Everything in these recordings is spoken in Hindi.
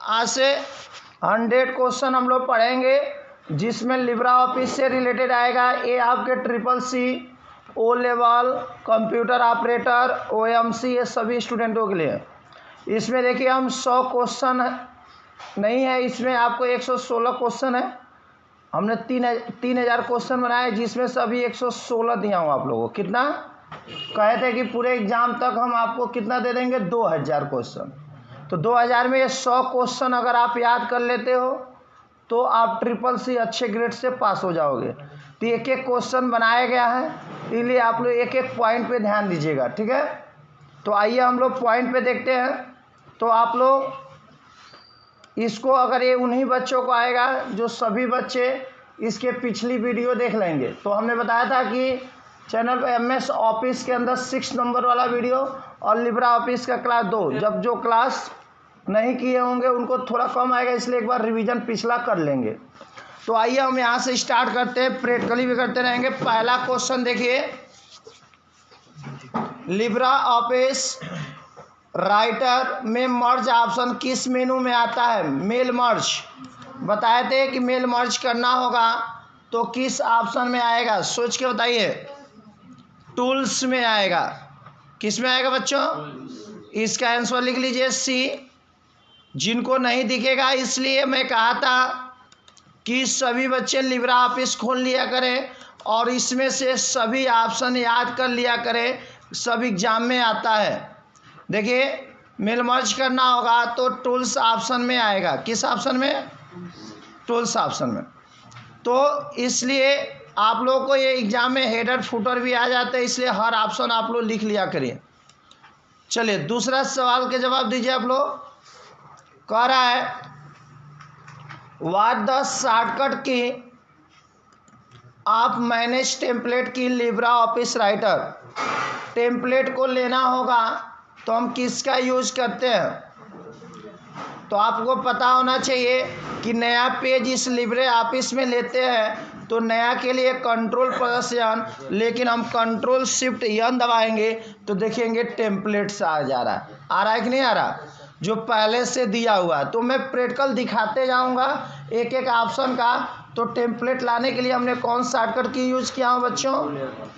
आज से 100 क्वेश्चन हम लोग पढ़ेंगे जिसमें लिब्रा ऑफिस से रिलेटेड आएगा। ये आपके CCC, O level, computer operator, OMC, ये सभी स्टूडेंटों के लिए। इसमें देखिए हम 100 क्वेश्चन नहीं है, इसमें आपको 116 क्वेश्चन है। हमने 3000 क्वेश्चन बनाए जिसमें से अभी 116 दिया हूँ आप लोगों को। कितना कहे थे कि पूरे एग्जाम तक हम आपको कितना दे देंगे, 2000 क्वेश्चन। तो 2000 में ये 100 क्वेश्चन अगर आप याद कर लेते हो तो आप CCC अच्छे ग्रेड से पास हो जाओगे। तो एक एक क्वेश्चन बनाया गया है, इसलिए आप लोग एक एक पॉइंट पे ध्यान दीजिएगा, ठीक है। तो आइए हम लोग पॉइंट पे देखते हैं। तो आप लोग इसको, अगर ये उन्हीं बच्चों को आएगा जो सभी बच्चे इसके पिछली वीडियो देख लेंगे। तो हमने बताया था कि चैनल पे MS ऑफिस के अंदर 6 नंबर वाला वीडियो और लिब्रा ऑफिस का क्लास 2, जब जो क्लास नहीं किए होंगे उनको थोड़ा कम आएगा, इसलिए एक बार रिवीजन पिछला कर लेंगे। तो आइए हम यहाँ से स्टार्ट करते हैं, प्रैक्टिकली भी करते रहेंगे। पहला क्वेश्चन देखिए, लिब्रा ऑफिस राइटर में मर्ज ऑप्शन किस मेनू में आता है? मेल मर्ज बताए थे कि मेल मर्ज करना होगा तो किस ऑप्शन में आएगा, सोच के बताइए। टूल्स में आएगा। किस में आएगा बच्चों? इसका आंसर लिख लीजिए C। जिनको नहीं दिखेगा इसलिए मैं कहा था कि सभी बच्चे लिब्रा ऑफिस खोल लिया करें और इसमें से सभी ऑप्शन याद कर लिया करें, सब एग्जाम में आता है। देखिए मेल मर्ज करना होगा तो टूल्स ऑप्शन में आएगा। किस ऑप्शन में? टूल्स ऑप्शन में। तो इसलिए आप लोगों को ये एग्जाम में हेडर फुटर भी आ जाते हैं, इसलिए हर ऑप्शन आप लोग लिख लिया करिए। चलिए दूसरा सवाल के जवाब दीजिए आप लोग। कह रहा है व्हाट द शॉर्टकट की आप मैनेज टेम्पलेट की लिब्रा ऑफिस राइटर। टेम्पलेट को लेना होगा तो हम किसका यूज करते हैं? तो आपको पता होना चाहिए कि नया पेज इस लिब्रे ऑफिस में लेते हैं तो नया के लिए Ctrl+N, लेकिन हम Ctrl+Shift+N दबाएंगे तो देखेंगे टेम्पलेट्स आ रहा है कि नहीं आ रहा, जो पहले से दिया हुआ है। तो मैं प्रैक्टिकल दिखाते जाऊंगा एक एक ऑप्शन का। तो टेम्पलेट लाने के लिए हमने कौन शॉर्टकट की यूज किया हो बच्चों?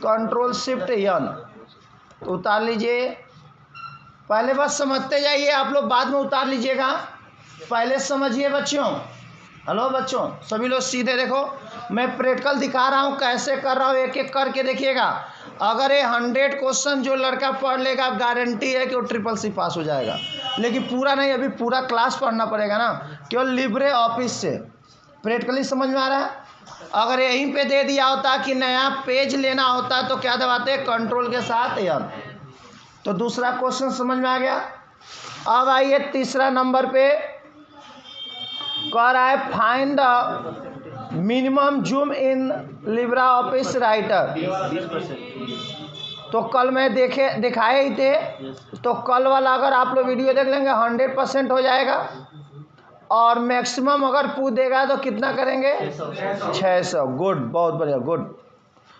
Ctrl+Shift+N। तो उतार लीजिए, पहले बस समझते जाइए, आप लोग बाद में उतार लीजिएगा, पहले समझिए बच्चों। हेलो बच्चों, सभी लोग सीधे देखो, मैं प्रैक्टिकल दिखा रहा हूँ कैसे कर रहा हूँ, एक एक करके देखिएगा। अगर ये 100 क्वेश्चन जो लड़का पढ़ लेगा, गारंटी है कि वो CCC पास हो जाएगा। लेकिन पूरा नहीं, अभी पूरा क्लास पढ़ना पड़ेगा ना, केवल लिब्रे ऑफिस से। प्रैक्टिकली समझ में आ रहा है? अगर यहीं पे दे दिया होता कि नया पेज लेना होता तो क्या दबाते? Ctrl के साथ N। तो दूसरा क्वेश्चन समझ में आ गया। अब आइए तीसरा नंबर पे, कह रहा है find the minimum zoom in Libra office writer. तो कल मैं दिखाए ही थे, तो कल वाला अगर आप लोग वीडियो देख लेंगे 100% हो जाएगा। और मैक्सिमम अगर पूछ देगा तो कितना करेंगे? 600। गुड, बहुत बढ़िया, गुड।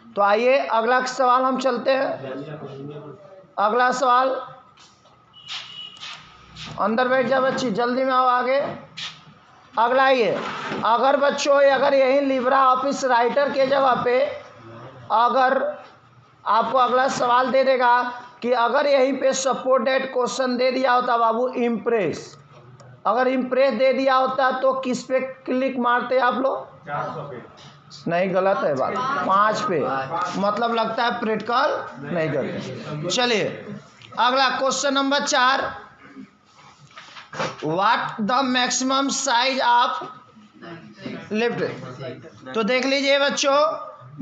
तो आइए अगला सवाल हम चलते हैं। अगला सवाल, अंदर बैठ जा बच्ची, जल्दी में आओ आगे। अगला ये, अगर बच्चों अगर यही लिब्रा ऑफिस राइटर के जगह पे अगर आपको अगला सवाल दे देगा कि अगर यहीं पे सपोर्टेड क्वेश्चन दे दिया होता बाबू इम्प्रेस, अगर इम्प्रेस दे दिया होता तो किस पे क्लिक मारते आप लोग? 400 पे। नहीं, गलत है बात, 5 पे। मतलब लगता है प्रैक्टिकल नहीं करते। चलिए अगला question number 4, what the maximum size of left. तो देख लीजिए बच्चों,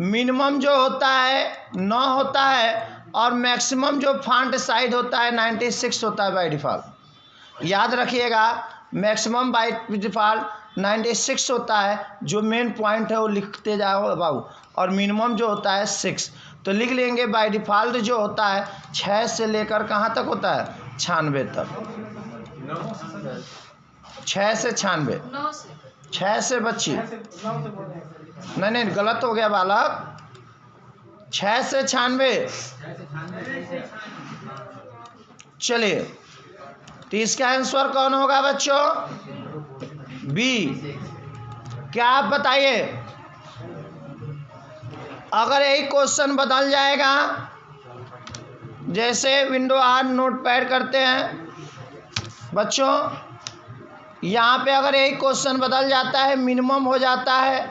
मिनिमम जो होता है 9 होता है और मैक्सिमम जो फॉन्ट साइज होता है 96 होता है बाय डिफ़ॉल्ट। याद रखिएगा, मैक्सिमम बाय डिफ़ॉल्ट 96 होता है, जो मेन पॉइंट है वो लिखते जाओ बाबू, और मिनिमम जो होता है 6। तो लिख लेंगे बाय डिफ़ॉल्ट जो होता है 6 से लेकर कहाँ तक होता है? 96 तक। 6 से 96, 6 से बच्ची, नहीं गलत हो गया बालक, 6 से 96। चलिए तो इसका आंसर कौन होगा बच्चों? बी। क्या आप बताइए, अगर यही क्वेश्चन बदल जाएगा, जैसे विंडो आर नोटपैड करते हैं बच्चों, यहाँ पे अगर यही क्वेश्चन बदल जाता है, मिनिमम हो जाता है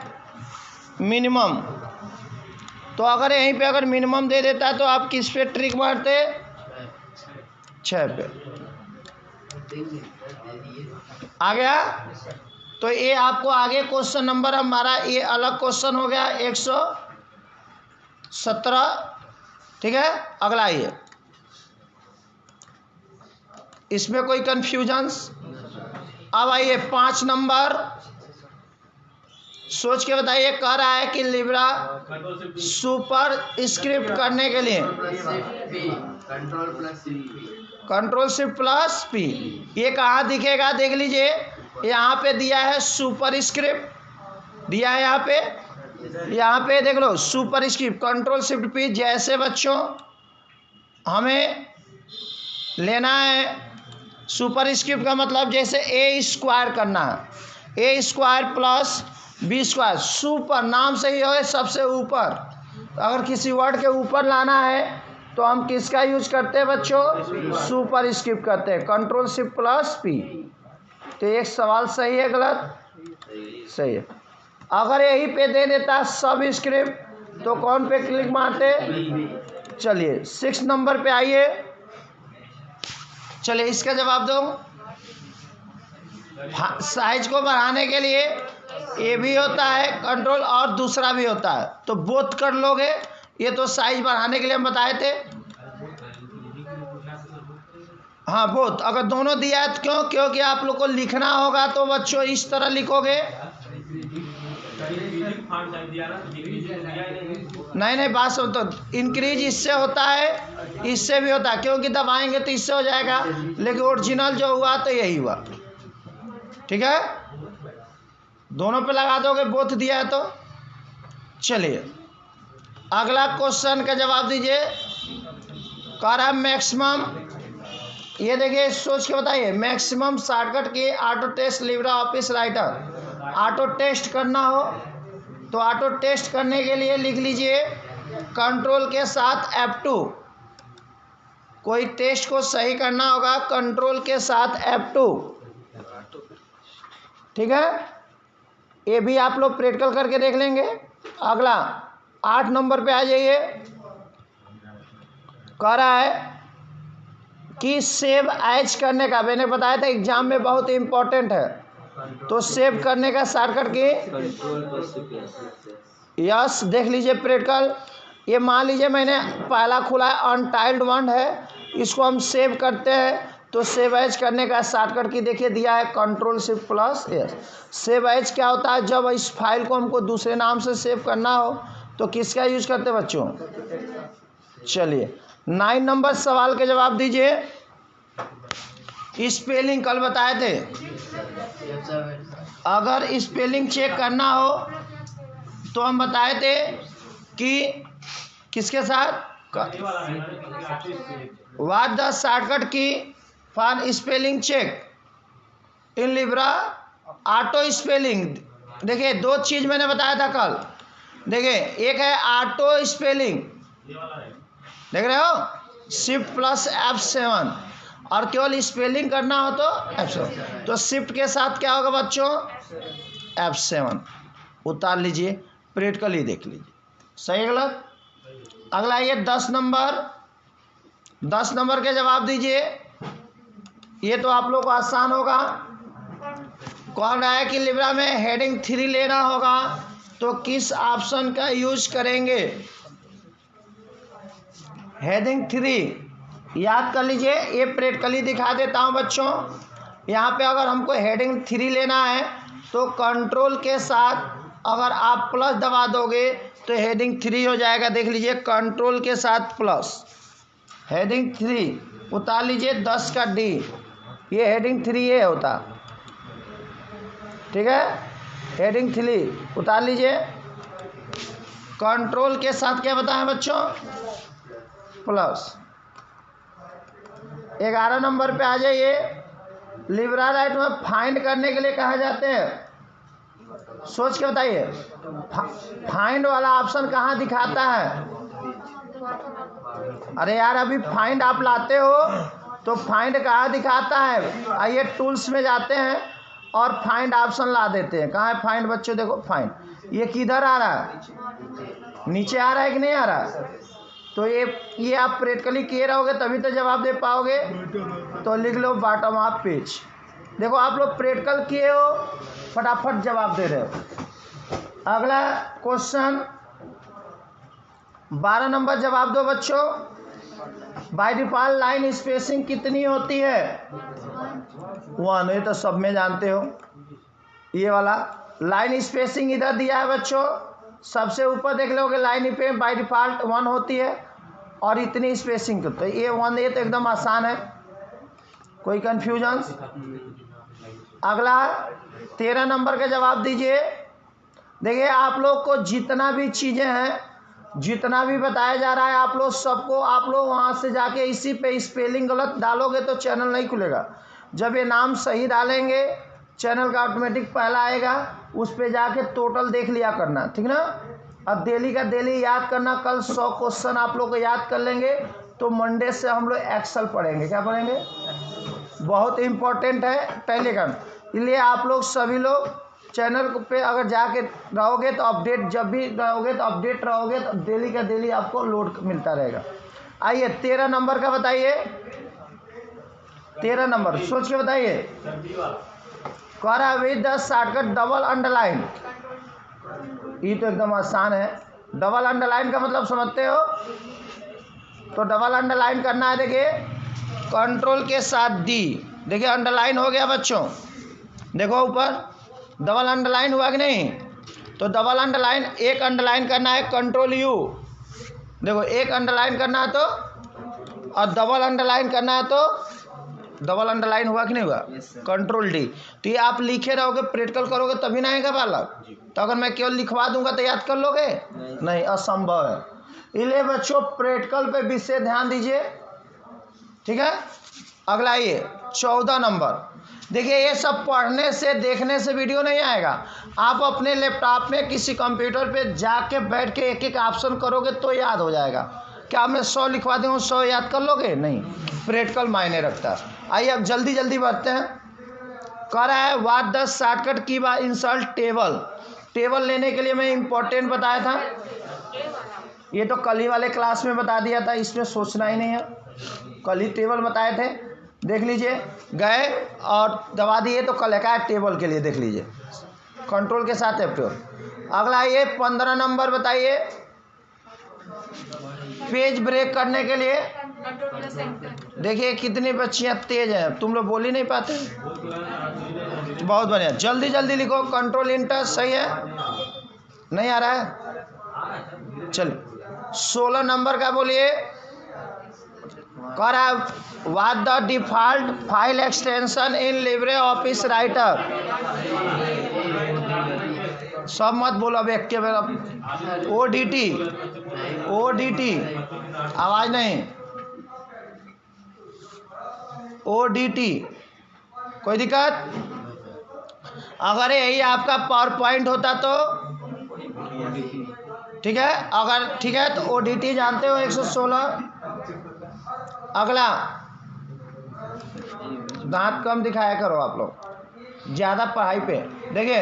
मिनिमम, तो अगर यहीं पे अगर मिनिमम दे देता है तो आप किस पे ट्रिक मारते? 6 पे। आ गया? तो ये आपको आगे क्वेश्चन नंबर हमारा ये अलग क्वेश्चन हो गया 117। ठीक है, अगला ये, इसमें कोई कंफ्यूजन्स? अब आइए 5 नंबर, सोच के बताइए। कह रहा है कि लिब्रा सुपर स्क्रिप्ट करने के लिए कंट्रोल शिफ्ट प्लस पी, ये कहाँ दिखेगा देख लीजिए, यहाँ पे दिया है सुपर स्क्रिप्ट, दिया है यहाँ पे देख लो super script control shift P. जैसे बच्चों हमें लेना है सुपर स्क्रिप्ट का मतलब जैसे ए स्क्वायर करना है, A square plus B square, super नाम से ही है सबसे ऊपर। अगर किसी वर्ड के ऊपर लाना है तो हम किसका यूज करते हैं बच्चों? सुपर स्क्रिप्ट करते हैं, कंट्रोल शिफ्ट प्लस पी। तो एक सवाल सही है गलत? सही है। अगर यही पे दे देता सब स्क्रिप्ट तो कौन पे क्लिक मारते? चलिए 6 नंबर पे आइए, चलिए इसका जवाब दो। साइज को बढ़ाने के लिए ये भी होता है कंट्रोल और दूसरा भी होता है, तो बोथ कर लोगे। ये तो साइज बढ़ाने के लिए हम बताए थे। हाँ बोथ, अगर दोनों दिया है तो क्यों? क्योंकि आप लोग को लिखना होगा तो बच्चों इस तरह लिखोगे। नहीं बात सुन, तो इंक्रीज इससे होता है, इससे भी होता है, क्योंकि दबाएंगे तो इससे हो जाएगा, लेकिन ओरिजिनल जो हुआ तो यही हुआ। ठीक है, दोनों पे लगा दोगे, बोथ दिया है तो। चलिए अगला क्वेश्चन का जवाब दीजिए। कह रहा है मैक्सिमम, ये देखिए सोच के बताइए, maximum shortcut key auto text Libre office Writer. Auto text करना हो तो ऑटो टेस्ट करने के लिए लिख लीजिए कंट्रोल के साथ F2। कोई टेस्ट को सही करना होगा कंट्रोल के साथ F2। ठीक है, ये भी आप लोग प्रैक्टिकल करके देख लेंगे। अगला 8 नंबर पे आ जाइए। कह रहा है कि सेव एज करने का, मैंने बताया था एग्जाम में बहुत इंपॉर्टेंट है, तो सेव करने का शॉर्टकट की यस देख लीजिए प्रैक्टिकल। ये मान लीजिए मैंने पहला खुला है अनटाइल्ड वन है, इसको हम सेव करते हैं तो सेव एज करने का शॉर्टकट की देखिए दिया है control shift plus S. Save as क्या होता है? जब इस फाइल को हमको दूसरे नाम से सेव करना हो तो किसका यूज करते हैं बच्चों? चलिए 9 नंबर सवाल के जवाब दीजिए। स्पेलिंग कल बताए थे, अगर स्पेलिंग चेक करना हो तो हम बताए थे कि किसके साथ what the shortcut key for spelling check in Libre auto spelling. देखिए 2 चीज मैंने बताया था कल, देखिए एक है ऑटो स्पेलिंग, देख रहे हो, शिफ्ट प्लस F7, और केवल स्पेलिंग करना हो तो F7। तो शिफ्ट के साथ क्या होगा बच्चों? F7 उतार लीजिए, प्रैक्टिकली देख लीजिए सही गलत। अगला ये 10 नंबर के जवाब दीजिए। ये तो आप लोग को आसान होगा। कौन रहा है कि लिब्रा में हेडिंग 3 लेना होगा तो किस ऑप्शन का यूज करेंगे? हेडिंग 3 याद कर लीजिए, ये प्रैक्टिकली दिखा देता हूं बच्चों। यहाँ पे अगर हमको हेडिंग 3 लेना है तो कंट्रोल के साथ अगर आप प्लस दबा दोगे तो हेडिंग 3 हो जाएगा। देख लीजिए कंट्रोल के साथ प्लस हेडिंग 3 उतार लीजिए 10 का D, ये हेडिंग 3 ये होता। ठीक है, हेडिंग 3 उतार लीजिए, कंट्रोल के साथ क्या बताएं बच्चों? प्लस। 11 नंबर पे आ जाइए। लिब्रा राइट में फाइंड करने के लिए कहा जाते हैं? सोच के बताइए, फाइंड वाला ऑप्शन कहाँ दिखाता है? अरे यार अभी फाइंड आप लाते हो तो फाइंड कहाँ दिखाता है? आइए टूल्स में जाते हैं और फाइंड ऑप्शन ला देते हैं। कहाँ है फाइंड बच्चों? देखो फाइंड, ये किधर आ रहा है? नीचे आ रहा है कि नहीं आ रहा है? तो ये आप प्रैक्टिकली किए रहोगे तभी तो जवाब दे पाओगे। तो लिख लो बॉटम ऑफ पेज। देखो आप लोग प्रैक्टिकल किए हो, फटाफट जवाब दे रहे हो। अगला क्वेश्चन 12 नंबर जवाब दो बच्चों। बाय डिफॉल्ट लाइन स्पेसिंग कितनी होती है? 1। ये तो सब में जानते हो। ये वाला लाइन स्पेसिंग इधर दिया है बच्चों, सबसे ऊपर देख लोगे लाइन पे बाय डिफॉल्ट 1 होती है और इतनी स्पेसिंग तो ये 1। ये तो एकदम आसान है, कोई कंफ्यूजन? अगला 13 नंबर का जवाब दीजिए। देखिए आप लोग को जितना भी चीज़ें हैं, जितना भी बताया जा रहा है, आप लोग सबको आप लोग वहाँ से जाके इसी पे स्पेलिंग गलत डालोगे तो चैनल नहीं खुलेगा। जब ये नाम सही डालेंगे चैनल का ऑटोमेटिक पहला आएगा, उस पे जाके टोटल देख लिया करना, ठीक ना? अब डेली का डेली याद करना। कल 100 क्वेश्चन आप लोग को याद कर लेंगे तो मंडे से हम लोग एक्सेल पढ़ेंगे। क्या पढ़ेंगे? बहुत इम्पोर्टेंट है पहले का, इसलिए आप लोग सभी लोग चैनल पे अगर जाके रहोगे तो अपडेट, जब भी रहोगे तो अपडेट रहोगे तो डेली का डेली आपको लोड मिलता रहेगा। आइए 13 नंबर का बताइए। 13 नंबर सोच के बताइए। कह रहा है with the shortcut double underline. ये तो एकदम आसान है। डबल अंडरलाइन का मतलब समझते हो? तो डबल अंडरलाइन करना है, देखिए कंट्रोल के साथ डी। देखिए अंडरलाइन हो गया बच्चों, देखो ऊपर डबल अंडरलाइन हुआ कि नहीं? तो डबल अंडरलाइन, एक अंडरलाइन करना है कंट्रोल यू, देखो एक अंडरलाइन करना है तो, और डबल अंडरलाइन करना है तो डबल अंडरलाइन हुआ कि नहीं हुआ? Control D. तो ये आप लिखे रहोगे, प्रैक्टिकल करोगे तभी ना आएगा बालक। तो अगर मैं केवल लिखवा दूंगा तो याद कर लोगे? नहीं, असंभव है। इसलिए बच्चों प्रैक्टिकल पे विशेष ध्यान दीजिए, ठीक है? अगला ये 14 नंबर। देखिए ये सब पढ़ने से देखने से वीडियो नहीं आएगा, आप अपने लैपटॉप में किसी कंप्यूटर पे जाके बैठ के एक एक ऑप्शन करोगे तो याद हो जाएगा। क्या मैं 100 लिखवा दूँ 100 याद कर लोगे? नहीं, प्रैक्टिकल मायने रखता है। आइए अब जल्दी जल्दी बढ़ते हैं। कह रहा है व्हाट द शॉर्टकट की बाय इंसर्ट टेबल। टेबल लेने के लिए मैं इम्पोर्टेंट बताया था, ये तो कल ही वाले क्लास में बता दिया था, इसमें सोचना ही नहीं है, कल ही टेबल बताए थे। देख लीजिए, गए और दबा दिए तो कल का टेबल के लिए देख लीजिए, कंट्रोल के साथ F12। अगला ये 15 नंबर बताइए। पेज ब्रेक करने के लिए, देखिए कितनी बच्चियां तेज हैं, तुम लोग बोल ही नहीं पाते। बहुत बढ़िया, जल्दी जल्दी लिखो। कंट्रोल इंटर सही है, नहीं आ रहा है? चलिए 16 नंबर का बोलिए। कह रहा है what the default file extension in Libre office writer. सब मत बोलो अब एक के बार। ODT आवाज नहीं, ODT कोई दिक्कत? अगर यही आपका पावर पॉइंट होता तो ठीक है, अगर ठीक है तो ODT जानते हो 116। अगला दांत कम दिखाया करो आप लोग, ज़्यादा पढ़ाई पे। देखिए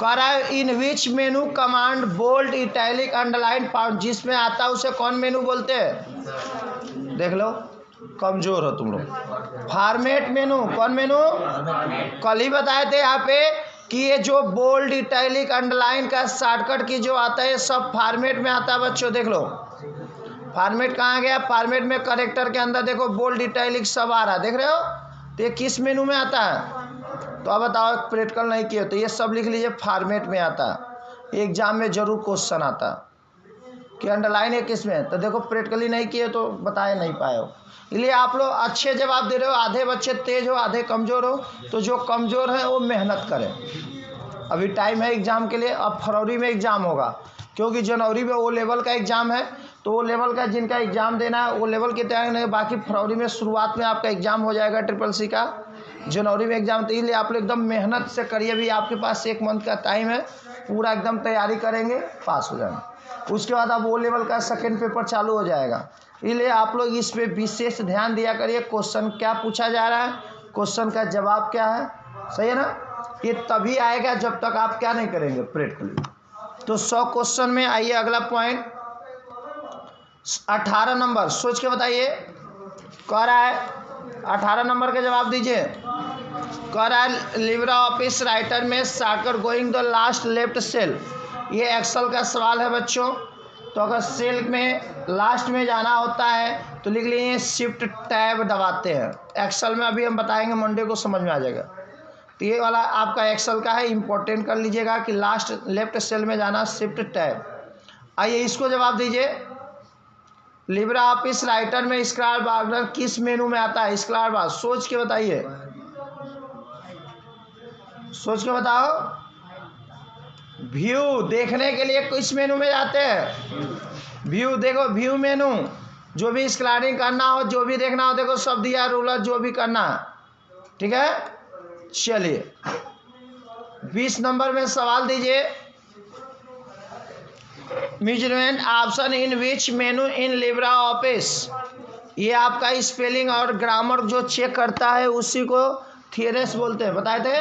कह रहा है in which menu command bold italic underline found, जिसमें आता है उसे कौन मेनू बोलते हैं? देख लो, कमजोर हो तुम लोग। फॉर्मेट मेनू, कौन मेनू? कल ही बताए थे यहाँ पे कि ये जो बोल्ड इटैलिक अंडरलाइन का शॉर्टकट की जो आता है सब फॉर्मेट में आता है बच्चों। देख लो फॉर्मेट कहाँ गया? फॉर्मेट में करेक्टर के अंदर देखो बोल्ड इटैलिक सब आ रहा है, देख रहे हो? तो ये किस मेनू में आता है? तो अब बताओ, प्रैक्टिकल नहीं किए तो ये सब लिख लीजिए, फॉर्मेट में आता है। एग्जाम में जरूर क्वेश्चन आता है कि अंडरलाइन है किस में, तो देखो प्रैक्टिकली नहीं किए तो बताए नहीं पाए हो। इसलिए आप लोग अच्छे जवाब दे रहे हो, आधे बच्चे तेज हो आधे कमज़ोर हो, तो जो कमज़ोर है वो मेहनत करें। अभी टाइम है एग्ज़ाम के लिए, अब फरवरी में एग्ज़ाम होगा, क्योंकि जनवरी में वो लेवल का एग्ज़ाम है, तो वो लेवल का जिनका एग्ज़ाम देना है वो लेवल की तैयारी नहीं, बाकी फरवरी में शुरुआत में आपका एग्ज़ाम हो जाएगा ट्रिपल सी का। जनवरी में एग्जाम, तो इसलिए आप लोग एकदम मेहनत से करिए। भी आपके पास 1 मंथ का टाइम है, पूरा एकदम तैयारी करेंगे, पास हो जाएंगे। उसके बाद अब ओ लेवल का सेकेंड पेपर चालू हो जाएगा, इसलिए आप लोग इस पे विशेष ध्यान दिया करिए। क्वेश्चन क्या पूछा जा रहा है, क्वेश्चन का जवाब क्या है, सही है ना। ये तभी आएगा जब तक आप क्या नहीं करेंगे, प्रैक्टिकली। तो 100 क्वेश्चन में आइए अगला पॉइंट 18 नंबर, सोच के बताइए। कह रहा है 18 नंबर का जवाब दीजिए। कह रहा है लिब्रा ऑफिस राइटर में shortcut going the last left cell. ये एक्सेल का सवाल है बच्चों। तो अगर सेल में लास्ट में जाना होता है तो लिख लीजिए शिफ्ट टैब दबाते हैं। एक्सेल में अभी हम बताएंगे, मंडे को समझ में आ जाएगा। तो ये वाला आपका एक्सेल का है, इंपॉर्टेंट कर लीजिएगा कि लास्ट लेफ्ट सेल में जाना, शिफ्ट टैब। आइए इसको जवाब दीजिए। लिब्रा ऑफिस राइटर में स्क्रॉल बार किस मेनू में आता है? स्क्रॉल बार, सोच के बताइए, सोच के बताओ। व्यू देखने के लिए किस मेनू में जाते हैं? व्यू, देखो व्यू मेनू, जो भी स्क्रॉलिंग करना हो, जो भी देखना हो, देखो सब दिया, रूलर जो भी करना है, ठीक है। चलिए 20 नंबर में सवाल दीजिए। Measurement option in which menu in Libra office. ये आपका स्पेलिंग और ग्रामर जो चेक करता है उसी को थियरस बोलते हैं, बताए थे।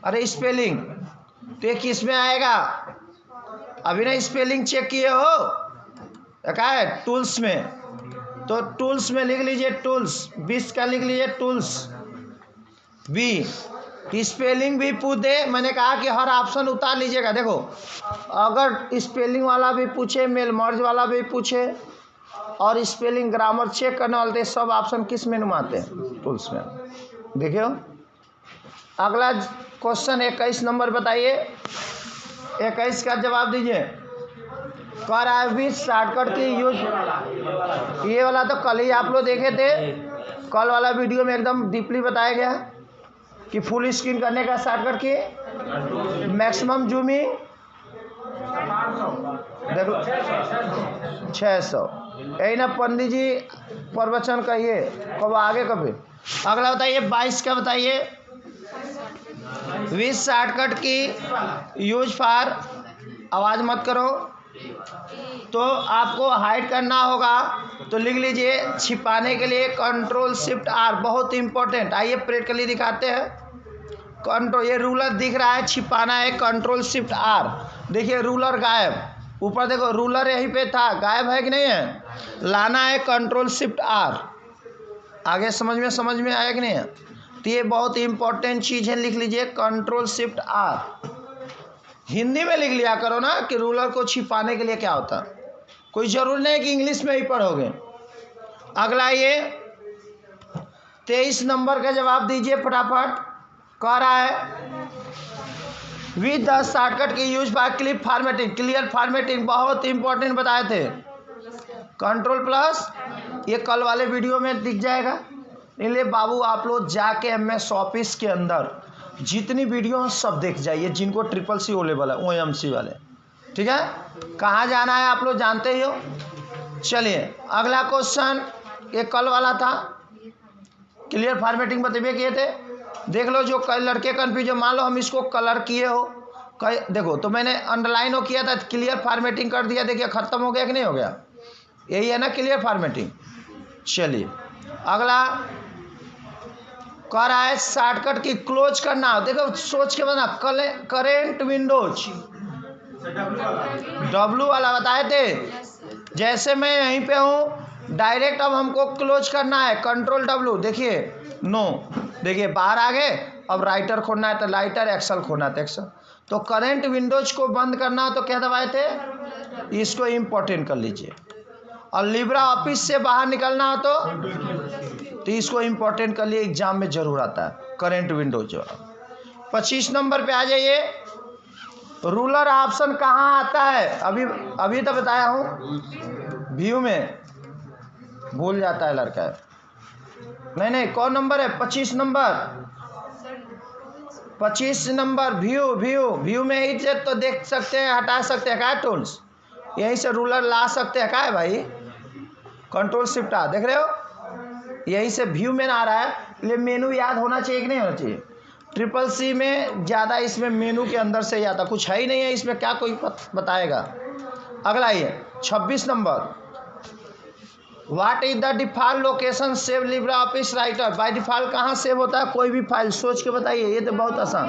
अरे स्पेलिंग तो ये किस में आएगा? अभी ना स्पेलिंग चेक किए हो, क्या है? टूल्स में। तो टूल्स में लिख लीजिए टूल्स, 20 का लिख लीजिए टूल्स बी। स्पेलिंग भी पूछ दे, मैंने कहा कि हर ऑप्शन उतार लीजिएगा। देखो अगर स्पेलिंग वाला भी पूछे, मेल मर्ज वाला भी पूछे, और स्पेलिंग ग्रामर चेक करने वाले, सब ऑप्शन किस मेनू में आते हैं? टूल्स में। देखियो अगला क्वेश्चन 21 नंबर बताइए। 21 का जवाब दीजिए। कह रहा है विच शॉर्टकट की यूज। ये वाला तो कल ही आप लोग देखे थे, कल वाला वीडियो में एकदम डीपली बताया गया कि फुल स्क्रीन करने का शॉर्टकट की मैक्सिमम जूमिंग देखो 600। यही ना पंडित जी प्रवचन कहिए, कब आगे कभी। अगला बताइए 22 का बताइए। विच शॉर्टकट की यूज फॉर, आवाज़ मत करो, तो आपको हाइड करना होगा तो लिख लीजिए छिपाने के लिए कंट्रोल शिफ्ट आर, बहुत इंपॉर्टेंट। आइए प्रैक्टिकली दिखाते हैं। कंट्रोल, ये रूलर दिख रहा है, छिपाना है कंट्रोल शिफ्ट आर। देखिए रूलर गायब, ऊपर देखो रूलर यहीं पे था, गायब है कि नहीं है? लाना है कंट्रोल शिफ्ट आर। आगे समझ में आया कि नहीं है? तो ये बहुत इंपॉर्टेंट चीज़ है, लिख लीजिए कंट्रोल शिफ्ट आर। हिंदी में लिख लिया करो ना कि रूलर को छिपाने के लिए क्या होता है, कोई जरूरी नहीं कि इंग्लिश में ही पढ़ोगे। अगला ये 23 नंबर का जवाब दीजिए फटाफट। कह रहा है विद द शॉर्टकट की use by clip formatting, clear formatting, बहुत इंपॉर्टेंट बताए थे। कंट्रोल प्लस, ये कल वाले वीडियो में दिख जाएगा। इसलिए बाबू आप लोग जाके MS ऑफिस के अंदर जितनी वीडियो सब देख जाइए, जिनको CCC ओ लेवल है, OMC वाले, ठीक है। कहाँ जाना है आप लोग जानते ही हो। चलिए अगला क्वेश्चन, ये कल वाला था, क्लियर फॉर्मेटिंग बतबे किए थे। देख लो जो कई लड़के कन्फ्यूजन, मान लो हम इसको कलर किए हो, कई देखो तो मैंने अंडरलाइन हो किया था, क्लियर फॉर्मेटिंग कर दिया, देखिए खत्म हो गया कि नहीं हो गया? यही है ना क्लियर फॉर्मेटिंग। चलिए अगला कह रहा है शॉर्टकट की क्लोज करना, देखो सोच के बना, करेंट विंडोज, W वाला बताए थे। जैसे मैं यहीं पे हूँ डायरेक्ट, अब हमको क्लोज करना है, कंट्रोल W, देखिए नो, देखिए बाहर आ गए। अब राइटर खोलना है तो राइटर, एक्सेल खोलना है तो एक्सेल। तो करेंट विंडोज को बंद करना हो तो क्या दबाए थे? इसको इंपॉर्टेंट कर लीजिए। और लिब्रा ऑफिस से बाहर निकलना हो तो इसको इंपॉर्टेंट कर लिए, एग्जाम में जरूर आता है करेंट विंडोज। 25 नंबर पे आ जाइए। रूलर ऑप्शन कहाँ आता है? अभी तो बताया हूँ, व्यू में। भूल जाता है लड़का। नहीं कौन नंबर है? 25 नंबर, 25 नंबर व्यू में ही से तो देख सकते हैं, हटा सकते हैं क्या टूल्स, यहीं से रूलर ला सकते हैं क्या है भाई? कंट्रोल शिफ्ट आ, देख रहे हो, यहीं से व्यू में आ रहा है, लिए मेनू याद होना चाहिए कि नहीं होना चाहिए। ट्रिपल सी में ज़्यादा इसमें मेनू के अंदर से आता, कुछ है ही नहीं है इसमें, क्या कोई बताएगा। अगला ये 26 number, what is the default location save Libra office writer. By default कहाँ सेव होता है कोई भी फाइल, सोच के बताइए। ये तो बहुत आसान,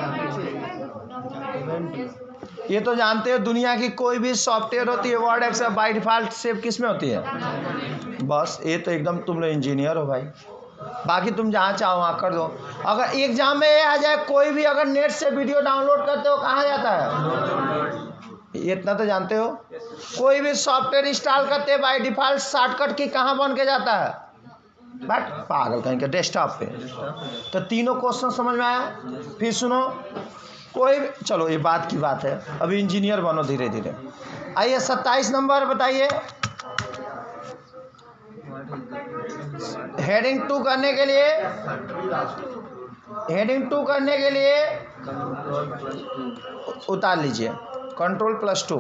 ये तो जानते हो दुनिया की कोई भी सॉफ्टवेयर होती है Word Excel by default save किस में होती है। बस ये तो एकदम तुम लोग इंजीनियर हो भाई, बाकी तुम जहाँ चाहो वहाँ कर दो। अगर एग्जाम में ये आ जाए कोई भी अगर नेट से वीडियो डाउनलोड करते हो कहाँ जाता है, ये इतना तो जानते हो। कोई भी सॉफ्टवेयर इंस्टॉल करते बाय डिफॉल्ट शॉर्टकट की कहाँ बन के जाता है, बट पागल कहीं के डेस्कटॉप पे। तो तीनों क्वेश्चन समझ में आया। फिर सुनो, कोई चलो ये बात की बात है, अभी इंजीनियर बनो धीरे धीरे। आइए 27 नंबर बताइए। हेडिंग 2 करने के लिए, हेडिंग 2 करने के लिए उतार लीजिए Ctrl+2,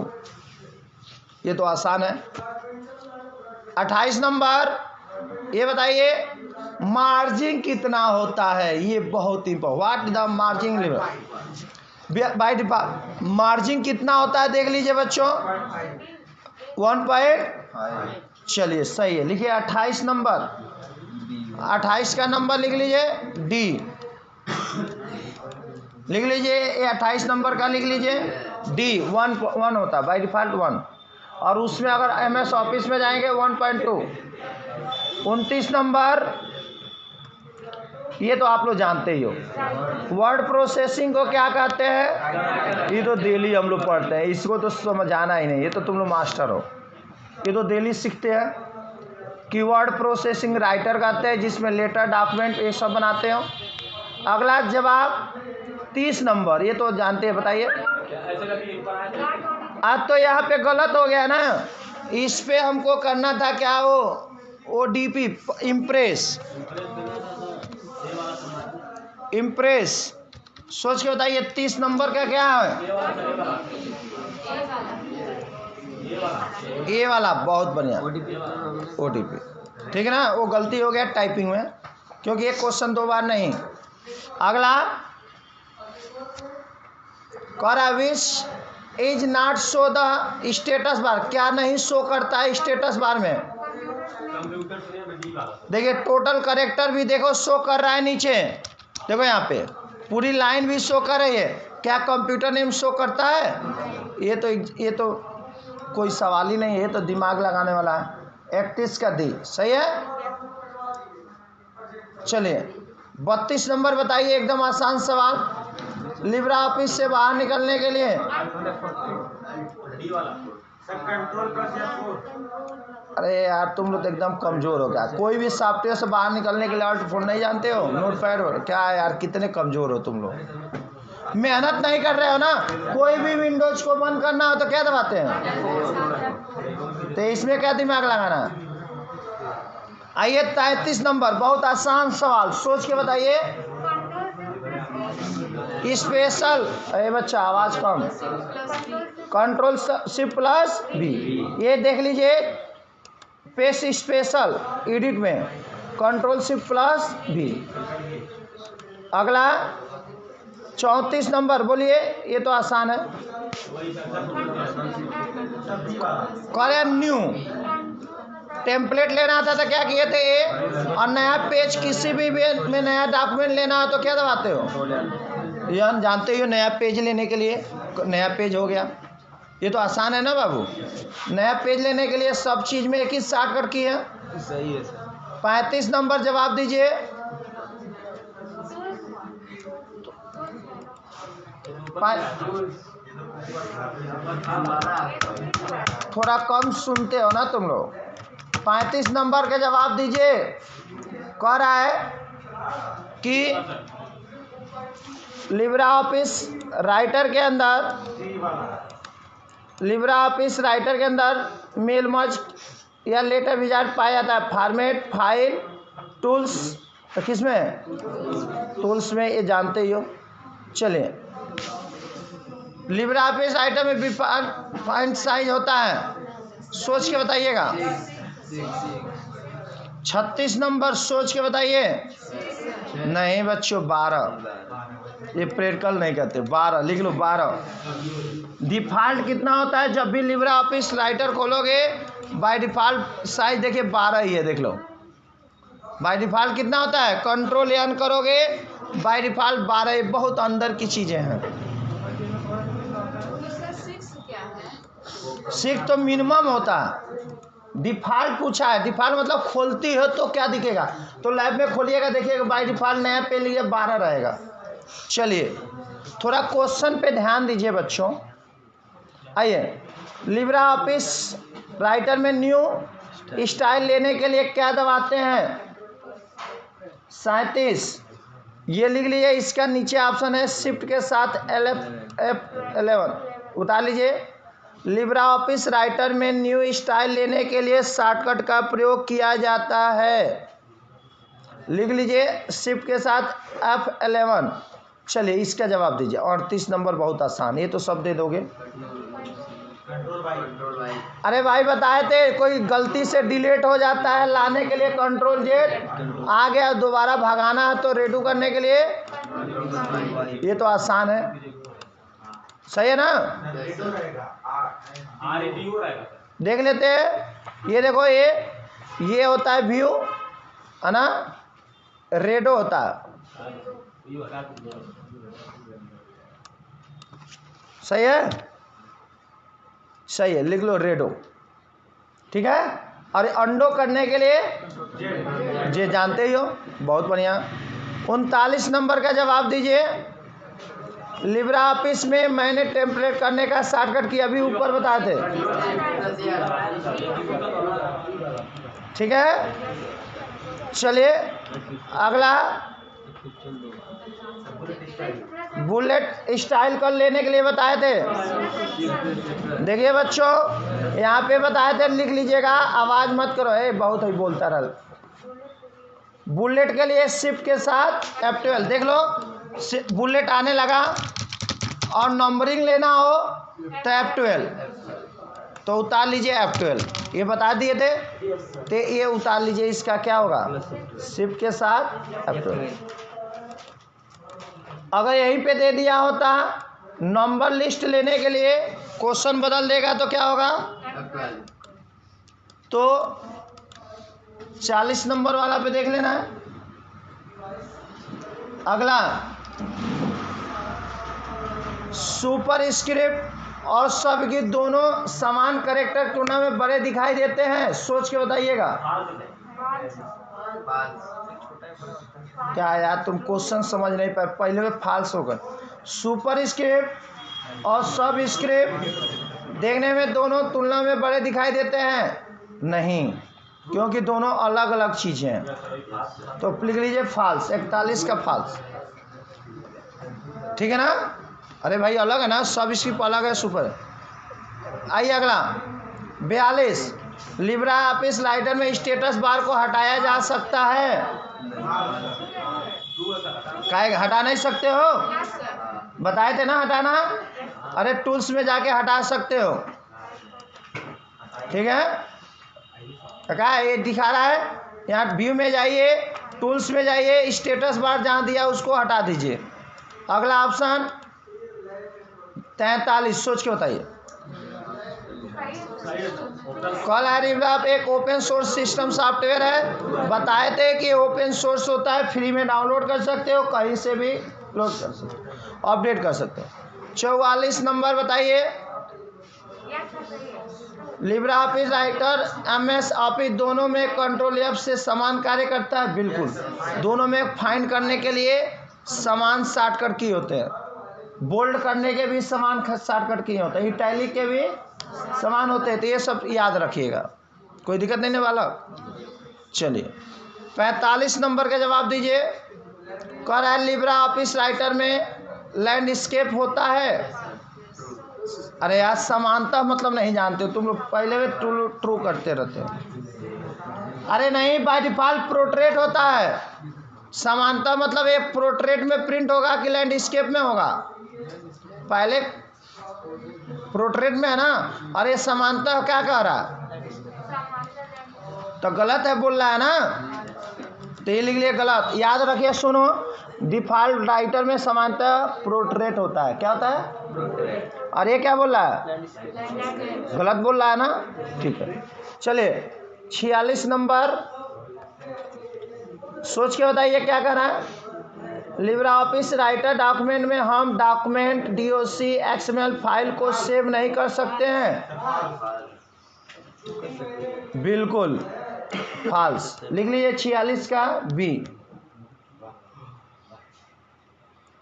ये तो आसान है। 28 नंबर ये बताइए मार्जिन कितना होता है, ये बहुत important. What the margin by default margin कितना होता है देख लीजिए बच्चों, 1. चलिए सही है, लिखिए 28 नंबर, 28 का नंबर लिख लीजिए डी, लिख लीजिए ये 28 नंबर का लिख लीजिए डी। 1 होता है बाय डिफॉल्ट 1, और उसमें अगर MS ऑफिस में जाएंगे 1.2। 29 नंबर ये तो आप लोग जानते ही हो, वर्ड प्रोसेसिंग को क्या कहते हैं, ये तो डेली हम लोग पढ़ते हैं, इसको तो समझाना ही नहीं, ये तो तुम लोग मास्टर हो, ये तो डेली सीखते हैं। कीवर्ड प्रोसेसिंग राइटर कहते हैं, जिसमें लेटर डॉक्यूमेंट ये सब बनाते हो। अगला जवाब 30 नंबर, ये तो जानते हैं, बताइए। आज तो यहाँ पे गलत हो गया ना, इस पे हमको करना था क्या, वो ODP इम्प्रेस, इम्प्रेस। सोच के बताइए 30 नंबर का क्या है, ये वाला, बहुत बढ़िया ODP, ठीक है ना। वो गलती हो गया टाइपिंग में, क्योंकि एक क्वेश्चन 2 बार नहीं। अगला which is not show the status bar, क्या नहीं शो करता है स्टेटस बार में। देखिए टोटल करेक्टर भी देखो शो कर रहा है नीचे, देखो यहाँ पे पूरी लाइन भी शो कर रही है, क्या कंप्यूटर नेम शो करता है। ये तो कोई सवाल ही नहीं है, ये तो दिमाग लगाने वाला है। 31 का दी सही है। चलिए 32 नंबर बताइए, एकदम आसान सवाल, लिब्रा ऑफिस से बाहर निकलने के लिए। अरे यार तुम लोग तो एकदम कमजोर हो गया, कोई भी सॉफ्टवेयर से बाहर निकलने के लिए Alt फोन नहीं जानते हो, नोटपैड, क्या है यार, कितने कमजोर हो तुम लोग, मेहनत नहीं कर रहे हो ना। कोई भी विंडोज को बंद करना हो तो क्या दबाते हैं, तो इसमें क्या दिमाग लगाना। आइए 33 नंबर, बहुत आसान सवाल, सोच के बताइए। स्पेशल, अरे बच्चा आवाज कम, Ctrl+Shift+V, ये देख लीजिए पेस्ट स्पेशल एडिट में Ctrl+Shift+V। अगला 34 नंबर बोलिए, ये तो आसान है। करें न्यू टेम्पलेट लेना था तो क्या किए थे ए, और नया पेज किसी भी में नया डॉक्यूमेंट लेना हो तो क्या दबाते हो, यार जानते हो नया पेज लेने के लिए नया पेज हो गया, ये तो आसान है ना बाबू। नया पेज लेने के लिए सब चीज में एक ही शॉर्टकट की है, सही है सर। 35 नंबर जवाब दीजिए। थोड़ा कम सुनते हो ना तुम लोग। 35 नंबर का जवाब दीजिए। कह रहा है कि लिब्रा ऑफिस राइटर के अंदर, लिब्रा ऑफिस राइटर के अंदर मेल मर्ज या लेटर विजार्ड पाया जाता है। फॉर्मेट, फाइल, टूल्स, तो किसमें, टूल्स में, ये जानते ही हो। चलिए लिब्रा ऑफिस राइटर में भी फॉन्ट साइज होता है, सोच के बताइएगा। 36 नंबर सोच के बताइए। नहीं बच्चों 12, ये प्रैक्टिकल नहीं करते। 12 लिख लो 12। डिफ़ॉल्ट कितना होता है जब भी लिब्रा ऑफिस राइटर खोलोगे? बाय डिफ़ॉल्ट साइज देखिए 12 ही है, देख लो। बाय डिफ़ॉल्ट कितना होता है? कंट्रोल एन करोगे बाय डिफ़ॉल्ट 12। बहुत अंदर की चीज़ें हैं। 6 तो मिनिमम होता है। डिफ़ॉल्ट पूछा है, डिफ़ॉल्ट मतलब खोलती हो तो क्या दिखेगा? तो लैब में खोलिएगा देखिएगा बाय डिफ़ॉल्ट नया पे लिए 12 रहेगा। चलिए थोड़ा क्वेश्चन पे ध्यान दीजिए बच्चों। आइए, लिब्रा ऑफिस राइटर में न्यू स्टाइल लेने के लिए क्या दबाते हैं? 37 ये लिख लीजिए। इसका नीचे ऑप्शन है शिफ्ट के साथ F11 उतार लीजिए। लिब्रा ऑफिस राइटर में न्यू स्टाइल लेने के लिए शॉर्टकट का प्रयोग किया जाता है। लिख लीजिए शिफ्ट के साथ F11। चलिए इसका जवाब दीजिए। 38 नंबर बहुत आसान, ये तो सब दे दोगे। अरे भाई बताए थे कोई गलती से डिलीट हो जाता है, लाने के लिए कंट्रोल जेड आ गया, दोबारा भगाना है तो रेडू करने के लिए, ये तो आसान है। सही है ना? देख लेते हैं। ये देखो ये होता है व्यू है ना, रेडो होता है। सही है? सही है, लिख लो रेडो। ठीक है। और अंडो करने के लिए जे जानते ही हो, बहुत बढ़िया। 39 नंबर का जवाब दीजिए। लिब्रा ऑफिस में मैंने टेम्पलेट करने का शॉर्टकट की अभी ऊपर बताए थे। ठीक है। चलिए अगला, बुलेट स्टाइल कर लेने के लिए बताए थे। देखिए बच्चों यहाँ पे बताए थे, लिख लीजिएगा, आवाज मत करो, बहुत ही बोलता रहा। बुलेट के लिए शिफ्ट के साथ F12 देख लो। बुलेट आने लगा और नंबरिंग लेना हो तो F12, तो उतार लीजिए F12। ये बता दिए थे तो ये उतार लीजिए। इसका क्या होगा? शिफ्ट के साथ F12। अगर यहीं पे दे दिया होता नंबर लिस्ट लेने के लिए, क्वेश्चन बदल देगा तो क्या होगा? तो 40 नंबर वाला पे देख लेना है। अगला, सुपर स्क्रिप्ट और सब की दोनों समान करेक्टर तुलना में बड़े दिखाई देते हैं, सोच के बताइएगा। क्या यार तुम क्वेश्चन समझ नहीं पाए, पहले में फाल्स होगा। सुपर स्क्रिप्ट और सब स्क्रिप्ट देखने में दोनों तुलना में बड़े दिखाई देते हैं? नहीं, क्योंकि दोनों अलग अलग चीजें हैं। तो लिख लीजिए फाल्स। 41 का फाल्स। ठीक है ना? अरे भाई अलग है ना, सब स्क्रिप्ट अलग है, सुपर। आइए अगला, 42, लिब्रा ऑफिस राइटर में स्टेटस बार को हटाया जा सकता है? काहे हटा नहीं सकते हो? बताए थे ना हटाना। अरे टूल्स में जाके हटा सकते हो। ठीक है। क्या ये दिखा रहा है? यहाँ व्यू में जाइए, टूल्स में जाइए, स्टेटस बार जहाँ दिया उसको हटा दीजिए। अगला ऑप्शन 43, सोच के बताइए। कॉलरिग्राफ एक ओपन सोर्स सिस्टम सॉफ्टवेयर है। बताए थे कि ओपन सोर्स होता है, फ्री में डाउनलोड कर सकते हो, कहीं से भी लोड कर सकते हो, अपडेट कर सकते हो। 44 नंबर बताइए। Libra office writer MS office दोनों में कंट्रोल F से समान कार्य करता है? बिल्कुल, दोनों में फाइंड करने के लिए समान शॉर्टकट की होते हैं, बोल्ड करने के भी समान शॉर्टकट की होते हैं, इटैलिक के भी समान होते हैं। तो ये सब याद रखिएगा, कोई दिक्कत नहीं वाला। चलिए 45 नंबर का जवाब दीजिए। कह रहा है लिब्रा ऑफिस राइटर में लैंडस्केप होता है? अरे यार समानता मतलब नहीं जानते तुम लोग, पहले में ट्रू करते रहते हो। अरे नहीं, बाय डिफॉल्ट पोर्ट्रेट होता है। समानता मतलब एक पोर्ट्रेट में प्रिंट होगा कि लैंडस्केप में होगा? पहले पोर्ट्रेट में है ना। अरे समानता क्या कह रहा है? तो गलत है बोल रहा है ना। तो ये लिख लिए गलत। याद रखिए, सुनो, डिफ़ॉल्ट राइटर में सामान्यतः पोर्ट्रेट होता है। क्या होता है? और ये क्या बोल रहा है? गलत बोल रहा है ना। ठीक है, चलिए 46 नंबर सोच के बताइए क्या करना है। लिब्रा ऑफिस राइटर डॉक्यूमेंट में हम डॉक्यूमेंट डीओसी एक्सएमएल फाइल को सेव नहीं कर सकते हैं। बिल्कुल फॉल्स। लिख लीजिए 46 का बी।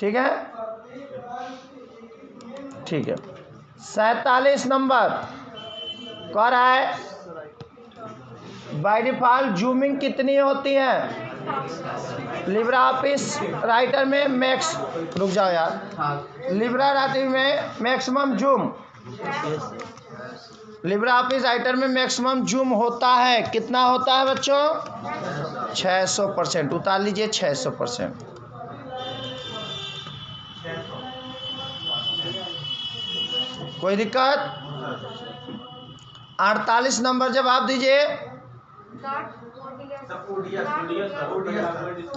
ठीक है, ठीक है। 47 नंबर कह रहा है बाय डिफॉल्ट जूमिंग कितनी होती है? लिब्रा ऑफिस राइटर में मैक्स, रुक जाओ यार, लिब्रा राइटर में maximum zoom, Libra office Writer में मैक्सिमम जूम होता है। कितना होता है बच्चों? 600%। उतार लीजिए 600%। कोई दिक्कत? 48 नंबर जवाब दीजिए।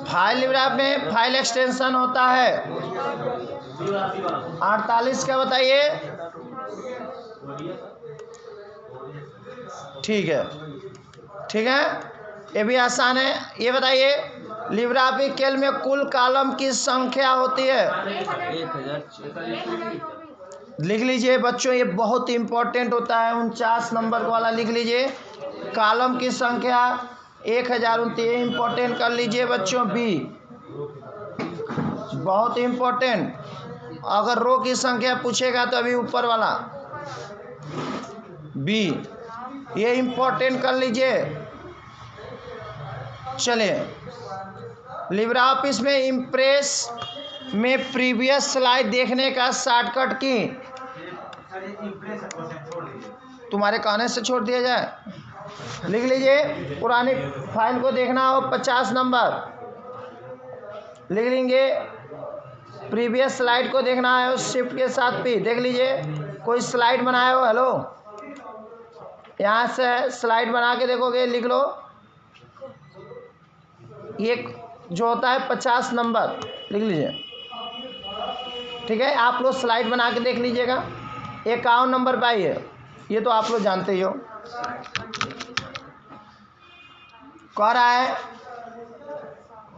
फाइल लिब्रा में फाइल एक्सटेंशन होता है। 48 का बताइए। ठीक है, ठीक है, ये भी आसान है। ये बताइए लिब्रा ऑफिस कैल्क में कुल कॉलम की संख्या होती है? 1000। लिख लीजिए बच्चों, ये बहुत इंपॉर्टेंट होता है। 49 नंबर वाला लिख लीजिए, कॉलम की संख्या 1000। ये इंपॉर्टेंट कर लीजिए बच्चों। बी बहुत इंपॉर्टेंट। अगर रो की संख्या पूछेगा तो अभी ऊपर वाला बी, ये इंपॉर्टेंट कर लीजिए। चलिए, लिब्रा ऑफिस में इम्प्रेस में प्रीवियस स्लाइड देखने का शॉर्टकट की, तुम्हारे कहने से छोड़ दिया जाए। लिख लीजिए, पुरानी फाइल को देखना हो 50 नंबर लिख लेंगे। प्रीवियस स्लाइड को देखना है शिफ्ट के साथ भी देख लीजिए। कोई स्लाइड बनाए हो? हेलो, यहाँ से स्लाइड बना के देखोगे, लिख लो। ये जो होता है 50 नंबर लिख लीजिए। ठीक है, आप लोग स्लाइड बना के देख लीजिएगा। 51 नंबर पे है, ये तो आप लोग जानते ही हो। कह रहा है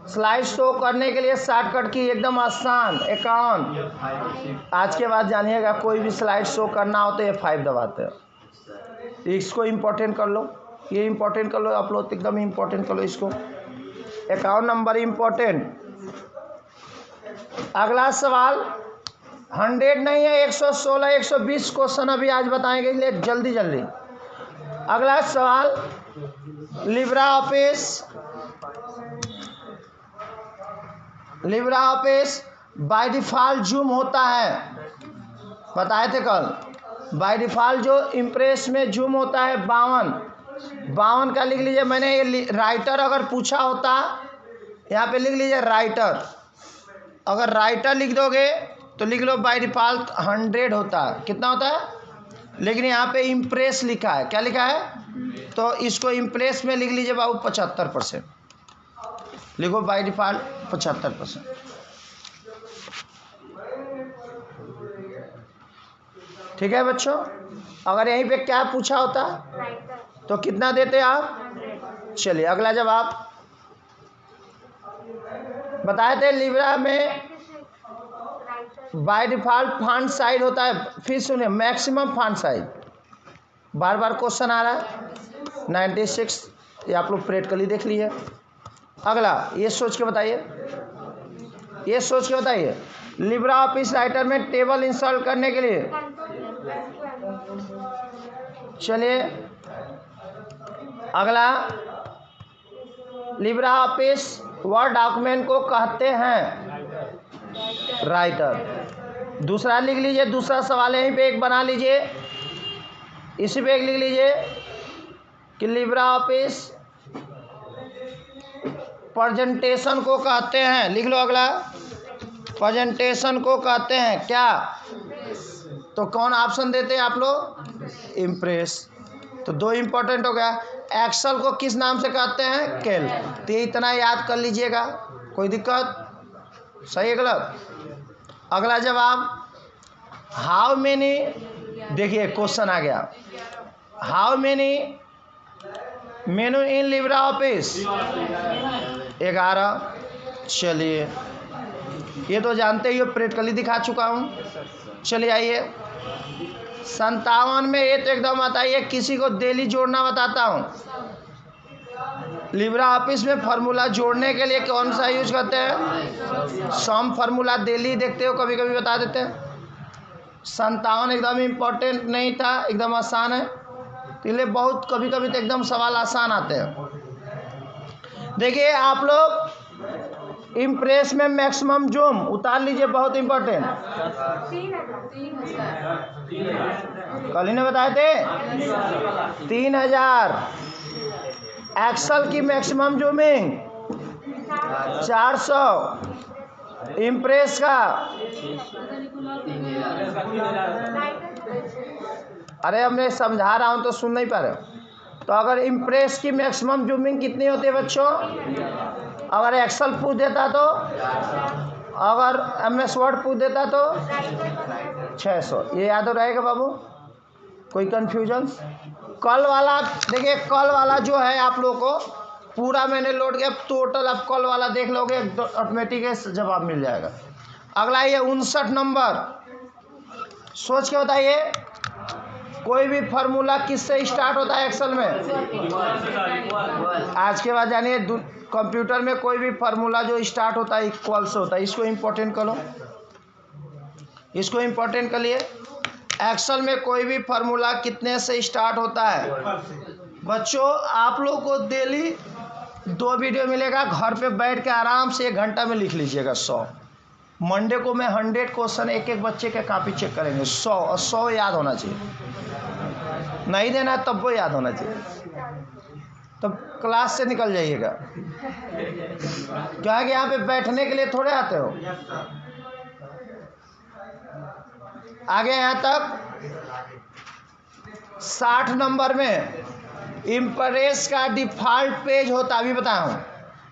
स्लाइड शो करने के लिए शॉर्टकट की एकदम आसान 51। आज के बाद जानिएगा, कोई भी स्लाइड शो करना हो तो F5 दबाते हैं। इसको इम्पोर्टेंट कर लो, ये इम्पोर्टेंट कर लो, आप लोग एकदम इम्पोर्टेंट कर लो इसको। 51 नंबर इम्पोर्टेंट। अगला सवाल 100 नहीं है, 116 120 क्वेश्चन अभी आज बताएंगे, इसलिए जल्दी जल्दी। अगला सवाल, Libra office by default zoom होता है, बताए थे कल। बाय डिफॉल्ट जो इम्प्रेस में जूम होता है 52 का लिख लीजिए। मैंने ये राइटर अगर पूछा होता, यहाँ पे लिख लीजिए राइटर। अगर राइटर लिख दोगे तो लिख लो बाय डिफॉल्ट 100 होता है। कितना होता है? लेकिन यहाँ पे इम्प्रेस लिखा है। क्या लिखा है? तो इसको इम्प्रेस में लिख लीजिए बाबू 75%। लिखो बाय डिफॉल्ट 75%। ठीक है बच्चों, अगर यहीं पे क्या पूछा होता तो कितना देते आप? चलिए अगला जवाब बताए थे। लिब्रा में बाय डिफॉल्ट फॉन्ट साइज होता है। फिर सुनिए, मैक्सिमम फॉन्ट साइज, बार बार क्वेश्चन आ रहा है 96। ये आप लोग प्रैक्टिकली देख लीजिए। अगला ये सोच के बताइए, ये सोच के बताइए लिब्रा ऑफिस राइटर में टेबल इंस्टॉल करने के लिए। चलिए अगला, लिब्रा ऑफिस वर्ड डॉक्यूमेंट को कहते हैं राइटर। दूसरा लिख लीजिए, दूसरा सवाल यहीं पे एक बना लीजिए, इसी पे एक लिख लीजिए कि लिब्रा ऑफिस प्रेजेंटेशन को कहते हैं। लिख लो अगला, प्रेजेंटेशन को कहते हैं क्या? तो कौन ऑप्शन देते हैं आप लोग? इम्प्रेस। तो 2 इंपॉर्टेंट हो गया। एक्सेल को किस नाम से कहते हैं? कैल। तो ये इतना याद कर लीजिएगा, कोई दिक्कत? सही है गलत? अगला जवाब, हाउ मेनी, देखिए क्वेश्चन आ गया, how many menu in Libra office? 11। चलिए ये तो जानते ही हो, प्रैक्टिकली दिखा चुका हूँ। चलिए आइए 57 में ये तो एकदम आता है, किसी को डेली जोड़ना बताता हूँ। लिब्रा ऑफिस में फार्मूला जोड़ने के लिए कौन सा यूज करते हैं? सम फार्मूला डेली देखते हो, कभी कभी बता देते हैं। 57 एकदम इम्पोर्टेंट नहीं था, एकदम आसान है, इसलिए बहुत कभी कभी तो एकदम सवाल आसान आते हैं। देखिए आप लोग इम्प्रेस में मैक्सिमम जूम उतार लीजिए, बहुत इम्पोर्टेंट। कल ही ने बताए थे 3000। एक्सेल की मैक्सिमम जूमिंग 400। इम्प्रेस का, अरे अब मैं समझा रहा हूँ तो सुन नहीं पा रहे हो। तो अगर इम्प्रेस की मैक्सिमम जूमिंग कितनी होती है बच्चों? अगर एक्सेल पूछ देता तो, अगर MS वर्ड पूछ देता तो 600। ये याद हो रहेगा बाबू? कोई कंफ्यूजन? कल वाला देखिए, कल वाला जो है आप लोगों को पूरा मैंने लोड किया, टोटल आप कल वाला देख लोगे, ऑटोमेटिक जवाब मिल जाएगा। अगला ये 59 नंबर, सोच के बताइए, कोई भी फार्मूला किससे स्टार्ट होता है एक्सेल में? आज के बाद जानिए, कंप्यूटर में कोई भी फार्मूला जो स्टार्ट होता है इक्वल से होता है। इसको इंपॉर्टेंट कर लो, इसको इंपॉर्टेंट कर लिए। एक्सेल में कोई भी फार्मूला कितने से स्टार्ट होता है? बच्चों आप लोग को डेली 2 वीडियो मिलेगा, घर पे बैठ के आराम से 1 घंटा में लिख लीजिएगा 100। मंडे को मैं 100 क्वेश्चन एक एक बच्चे के कॉपी चेक करेंगे, 100 और 100 याद होना चाहिए। नहीं देना तब वो याद होना चाहिए, तब क्लास से निकल जाइएगा। क्या है कि यहाँ पे बैठने के लिए थोड़े आते हो। आगे यहाँ तक 60 नंबर में इम्प्रेस का डिफ़ॉल्ट पेज होता, अभी बताया हूँ,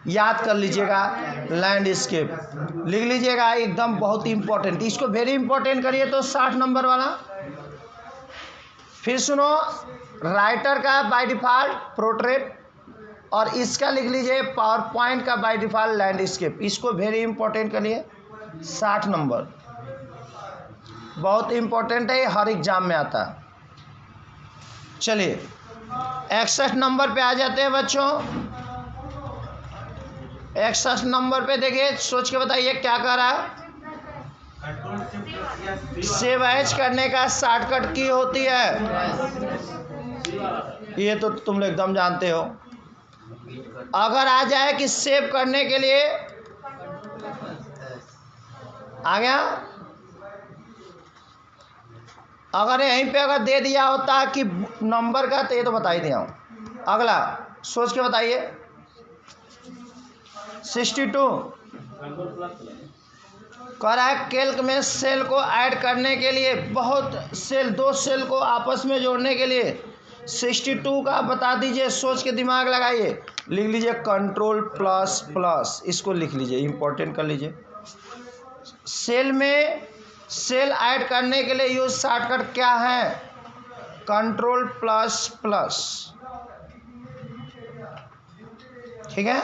याद कर लीजिएगा। लैंडस्केप लिख लीजिएगा, एकदम बहुत इंपॉर्टेंट, इसको वेरी इंपॉर्टेंट करिए। तो 60 नंबर वाला फिर सुनो, राइटर का बाय डिफ़ॉल्ट पोर्ट्रेट, और इसका लिख लीजिए पावर पॉइंट का बाय डिफ़ॉल्ट लैंडस्केप। इसको वेरी इंपॉर्टेंट करिए। 60 नंबर बहुत इंपॉर्टेंट है, हर एग्जाम में आता है। चलिए 61 नंबर पे आ जाते हैं बच्चों। 61 नंबर पे देखिए, सोच के बताइए क्या कर रहा है? सेव एज करने का शॉर्टकट की होती है, ये तो तुम लोग एकदम जानते हो। अगर आ जाए कि सेव करने के लिए, आ गया, अगर यहीं पे अगर दे दिया होता कि नंबर का, तो ये तो बता ही दिया हूँ। अगला सोच के बताइए, 62 कह रहा है कैल्क में सेल को ऐड करने के लिए, बहुत सेल, 2 सेल को आपस में जोड़ने के लिए 62 का बता दीजिए। सोच के दिमाग लगाइए, लिख लीजिए कंट्रोल++, इसको लिख लीजिए, इंपॉर्टेंट कर लीजिए। सेल में सेल ऐड करने के लिए यूज शॉर्टकट क्या है? कंट्रोल++, ठीक है।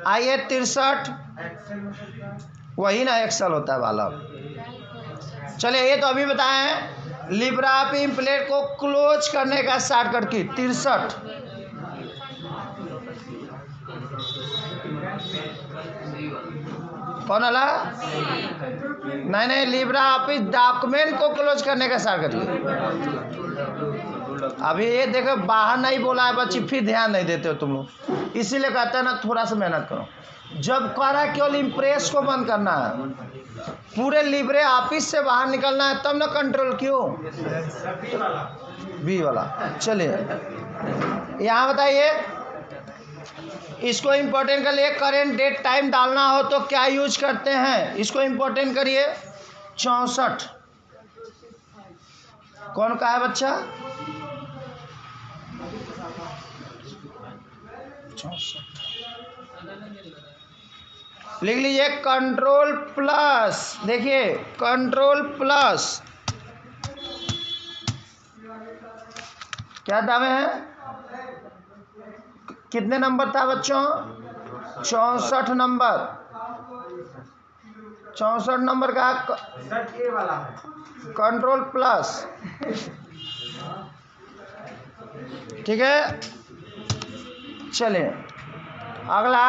आइए 63, वही ना एक्सेल होता है वाला। चलिए ये तो अभी बताए हैं, लिब्रा टेम्पलेट को क्लोज करने का शॉर्टकट की 63। कौन वाला? नहीं, लिब्रा ऑफिस डॉक्यूमेंट को क्लोज करने का शॉर्टकट की। अभी ये देखो बाहर नहीं बोला है बच्ची, फिर ध्यान नहीं देते हो तुम लोग, इसीलिए कहते हैं ना थोड़ा सा मेहनत करो। जब कह रहा है केवल इम्प्रेस को बंद करना है, पूरे लिब्रे ऑफिस से बाहर निकलना है, तब ना कंट्रोल क्यों बी वाला। चलिए यहाँ बताइए, इसको इम्पोर्टेंट कर लिए। करेंट डेट टाइम डालना हो तो क्या यूज करते हैं? इसको इम्पोर्टेंट करिए। 64 कौन का है बच्चा? लिख लीजिए कंट्रोल प्लस, देखिए कंट्रोल प्लस क्या दावे हैं, कितने नंबर था बच्चों, 64 नंबर, 64 नंबर का कंट्रोल प्लस। ठीक है, चलिए अगला,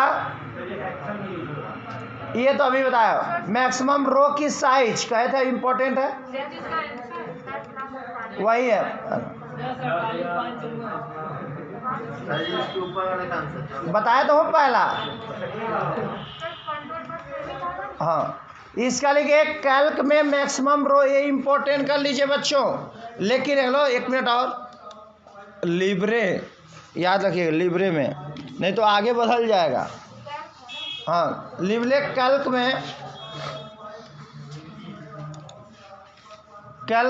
ये तो अभी बताया। मैक्सिमम रो की साइज कहे थे, इंपॉर्टेंट है, वही है, बताया तो हूँ पहला। हाँ, इसका लिखिए कैल्क में मैक्सिमम रो, ये इंपॉर्टेंट कर लीजिए बच्चों। लेकिन हेलो एक मिनट और, लिब्रे याद रखिएगा, लिब्रे में, नहीं तो आगे बदल जाएगा। हाँ, लिब्रे कैल्क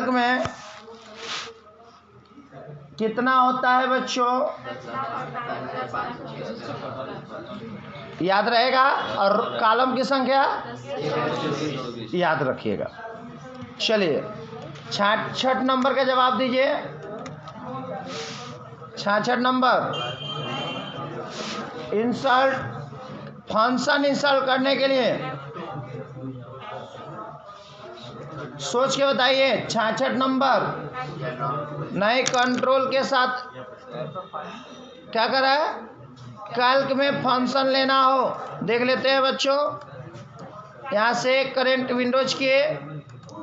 में कितना होता है बच्चों, याद रहेगा, और कॉलम की संख्या याद रखिएगा। चलिए 66 नंबर का जवाब दीजिए। 66 नंबर, इंसर्ट फंक्शन इंसर्ट करने के लिए सोच के बताइए। 66 नंबर, नए कंट्रोल के साथ क्या करा है, कैल्क में फंक्शन लेना हो, देख लेते हैं बच्चों। यहाँ से करंट विंडोज किए,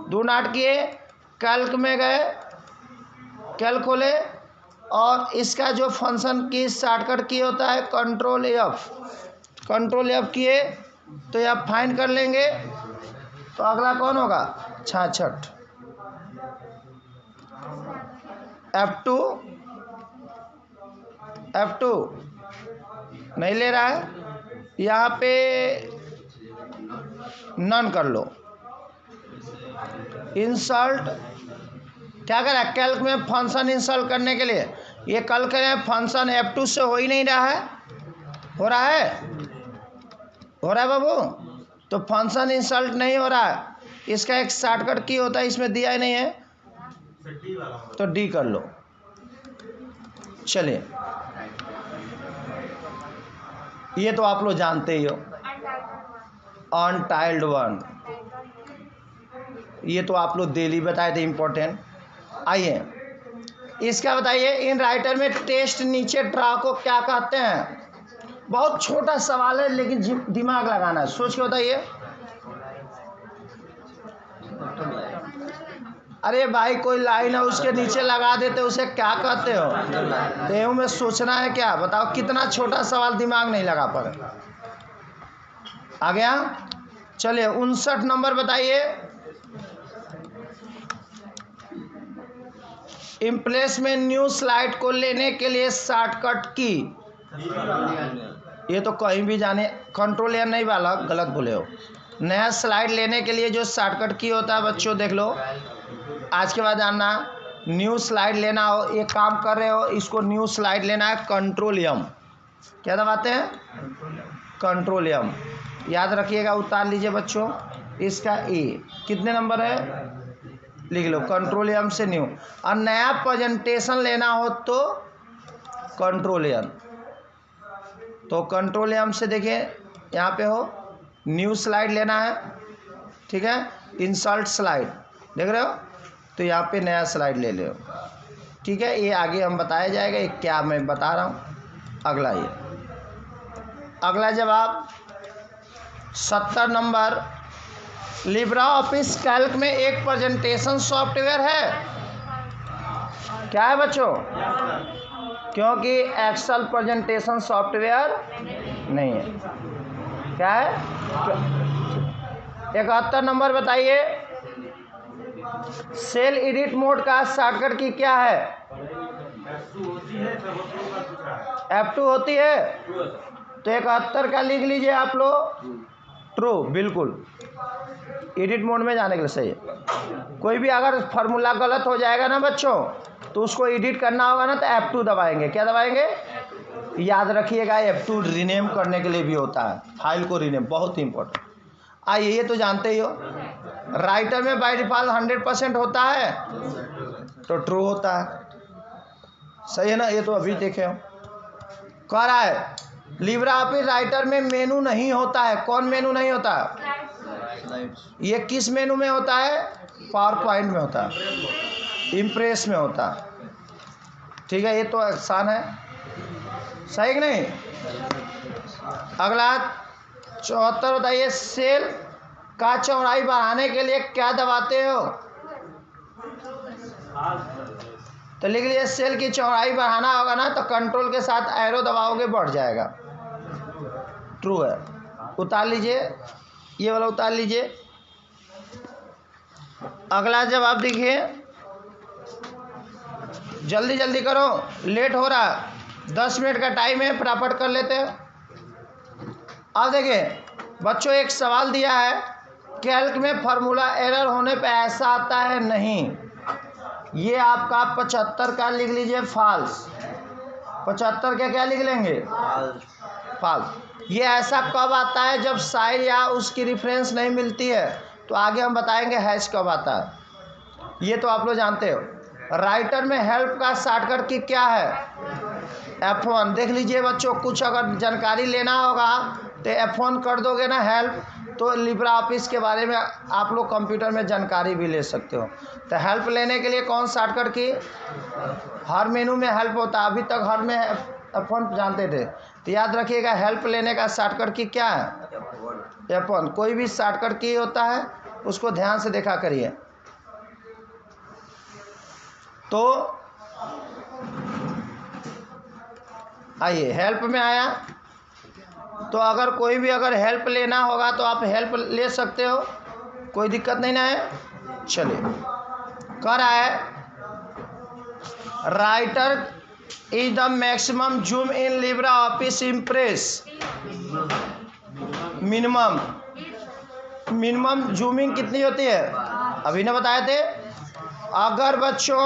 डू नॉट किए, कैल्क में गए, कैल्क खोले, और इसका जो फंक्शन की शॉर्टकट की होता है कंट्रोल एफ, कंट्रोल एफ किए तो यह फाइंड कर लेंगे। तो अगला कौन होगा, 66, F2 नहीं ले रहा है, यहाँ पे नन कर लो। इंसल्ट क्या करा, कैल्क में फंक्शन इंसल्ट करने के लिए, ये कल करें फंक्शन F2 से हो ही नहीं रहा है, हो रहा है बाबू, तो फंक्शन इंसल्ट नहीं हो रहा है, इसका एक शॉर्टकट की होता है, इसमें दिया ही नहीं है, तो डी कर लो। चलिए ये तो आप लोग जानते ही हो, अनटाइल्ड वन, ये तो आप लोग डेली बताए थे, इंपॉर्टेंट। आइए इसका बताइए, इन राइटर में टेस्ट नीचे ड्रा को क्या कहते हैं। बहुत छोटा सवाल है लेकिन दिमाग लगाना है, सोच के बताइए। अरे भाई कोई लाइन है उसके नीचे लगा देते, उसे क्या कहते हो, देव में सोचना है क्या, बताओ कितना छोटा सवाल, दिमाग नहीं लगा पर। आ गया, चलिए 59 नंबर बताइए। इम्प्रेस में न्यू स्लाइड को लेने के लिए शॉर्टकट की, ये तो कहीं भी जाने, कंट्रोल या नहीं वाला, गलत बोले हो। नया स्लाइड लेने के लिए जो शॉर्टकट की होता है बच्चों, देख लो, आज के बाद जानना, न्यू स्लाइड लेना हो, एक काम कर रहे हो, इसको न्यू स्लाइड लेना है, कंट्रोल एम, क्या दबाते हैं, कंट्रोल एम, याद रखिएगा, उतार लीजिए बच्चों। इसका ए कितने नंबर है, लिख लो, कंट्रोल एम से न्यू। और नया प्रेजेंटेशन लेना हो तो कंट्रोल एम, तो कंट्रोल एम से देखिए यहाँ पे हो, न्यू स्लाइड लेना है, ठीक है, इंसर्ट स्लाइड, देख रहे हो, तो यहाँ पे नया स्लाइड ले लो, ठीक है। ये आगे हम बताया जाएगा, ये क्या मैं बता रहा हूँ। अगला, ये अगला जवाब 70 नंबर, लिब्रा ऑफिस कैल्क में एक प्रेजेंटेशन सॉफ्टवेयर है, क्या है बच्चों, क्योंकि एक्सेल प्रेजेंटेशन सॉफ्टवेयर नहीं है, क्या है। 71 नंबर बताइए, सेल एडिट मोड का शॉर्टकट की क्या है, F2 होती है, तो 71 का लिख लीजिए आप लोग, ट्रू, बिल्कुल एडिट मोड में जाने के लिए सही है। कोई भी अगर फार्मूला गलत हो जाएगा ना बच्चों, तो उसको एडिट करना होगा ना, तो F2 दबाएंगे, क्या दबाएंगे, याद रखिएगा F2 रीनेम करने के लिए भी होता है, फाइल को रीनेम, बहुत ही इंपॉर्टेंट। आइए, ये तो जानते ही हो। राइटर में बाय डिफॉल्ट 100% होता है तो ट्रू होता है, सही है ना। ये तो अभी देखे हो। कह रहा है लिब्रा ऑफिस राइटर में मेनू नहीं होता है। कौन मेनू नहीं होता है? ये किस मेनू में होता है? पावर पॉइंट में होता है, इम्प्रेस में होता है। ठीक है, ये तो आसान है, सही कि नहीं। अगला 74 बताइए, सेल का चौड़ाई बढ़ाने के लिए क्या दबाते हो? तो लिख लीजिए, सेल की चौड़ाई बढ़ाना होगा ना तो कंट्रोल के साथ एरो दबाओगे, बढ़ जाएगा। ट्रू है। उतार लीजिए, ये वाला उतार लीजिए। अगला जवाब देखिए, जल्दी जल्दी करो, लेट हो रहा, 10 मिनट का टाइम है, फटाफट कर लेते हैं। अब देखिए बच्चों, एक सवाल दिया है, कैल्क में फार्मूला एरर होने पे ऐसा आता है नहीं। ये आपका 75 का लिख लीजिए फॉल्स। 75 का क्या लिख लेंगे? फॉल्स। ये ऐसा कब आता है? जब साइज या उसकी रेफरेंस नहीं मिलती है। तो आगे हम बताएंगे हैश कब आता है, ये तो आप लोग जानते हो। राइटर में हेल्प का शॉर्टकट की क्या है? F1। देख लीजिए बच्चों, कुछ अगर जानकारी लेना होगा तो F1 कर दोगे ना हेल्प, तो लिब्रा ऑफिस के बारे में आप लोग कंप्यूटर में जानकारी भी ले सकते हो। तो हेल्प लेने के लिए कौन शॉर्टकट की? हर मेनू में हेल्प होता है, अभी तक हर में F1 जानते थे। तो याद रखिएगा, हेल्प लेने का शॉर्टकट की क्या है? F1। कोई भी शॉर्टकट की होता है उसको ध्यान से देखा करिए। तो आइए, हेल्प में आया तो अगर कोई भी अगर हेल्प लेना होगा तो आप हेल्प ले सकते हो, कोई दिक्कत नहीं ना है। चलिए, कह रहा है writer is the maximum zoom in Libra Office impress. Minimum zooming कितनी होती है? अभी ना बताए थे। अगर बच्चों,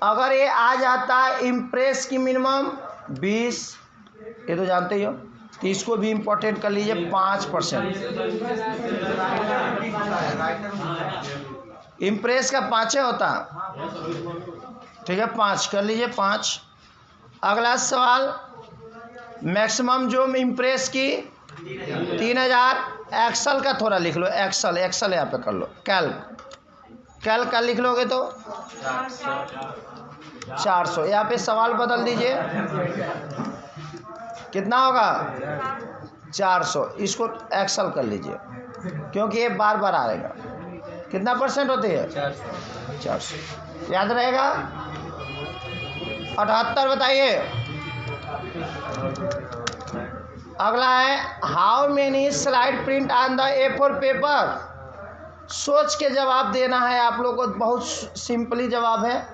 अगर ये आ जाता है इम्प्रेस की मिनिमम 20, ये तो जानते ही हो, तो इसको भी इम्पोर्टेंट कर लीजिए 5%। इम्प्रेस का 5 होता, ठीक है, 5 कर लीजिए, 5। अगला सवाल, मैक्सिमम जो इम्प्रेस की 3000। एक्सेल का थोड़ा लिख लो, एक्सेल यहाँ पे कर लो। कैल्क का लिख लोगे तो 400। यहाँ पे सवाल बदल दीजिए, कितना होगा? 400। इसको एक्सेल कर लीजिए क्योंकि ये बार बार आएगा। कितना % होती है? 400। याद रहेगा। 78 बताइए। अगला है, how many slide print on the A4 paper. सोच के जवाब देना है आप लोग को, बहुत सिंपली जवाब है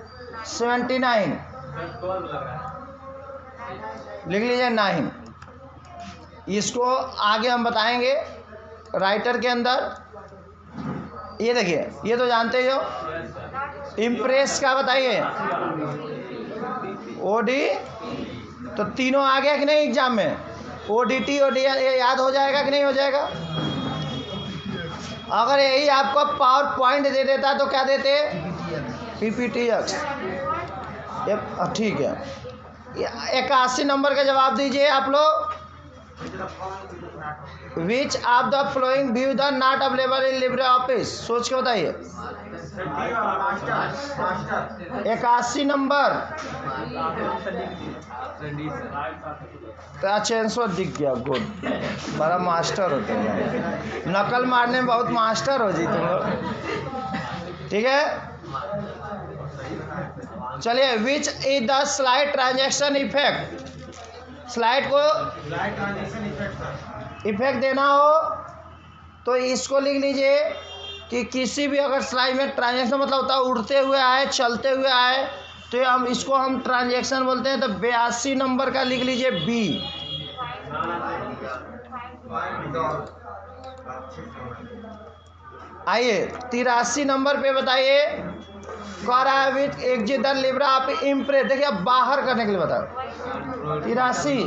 79। लिख लीजिए 9। इसको आगे हम बताएंगे राइटर के अंदर। ये देखिए, ये तो जानते ही हो। इम्प्रेस का बताइए, OD, तो तीनों आ गया कि नहीं एग्जाम में? ODT ये याद हो जाएगा कि नहीं हो जाएगा? अगर यही आपको पावर पॉइंट दे देता तो क्या देते? PPTX। ठीक है, 81 नंबर का जवाब दीजिए आप लोग। Which of the flowing view the not available in Libre office. सोच के बताइए। 81 नंबर। अच्छा, आंसर दिख गया, गुड। बड़ा मास्टर होते हैं, नकल मारने में बहुत मास्टर हो जी तुम लोग। ठीक है, चलिए, which is the slide transaction effect. Slide को इफेक्ट देना हो तो इसको लिख लीजिए कि किसी भी अगर स्लाइड में ट्रांजैक्शन मतलब होता है उड़ते हुए आए, चलते हुए आए, तो हम इसको हम ट्रांजैक्शन बोलते हैं। तो 82 नंबर का लिख लीजिए B। आइए 83 नंबर पे बताइए, कह रहा है विथ एग्जिट द लिब्रा आप इम्प्रेस, देखिए अब बाहर करने के लिए बताओ 83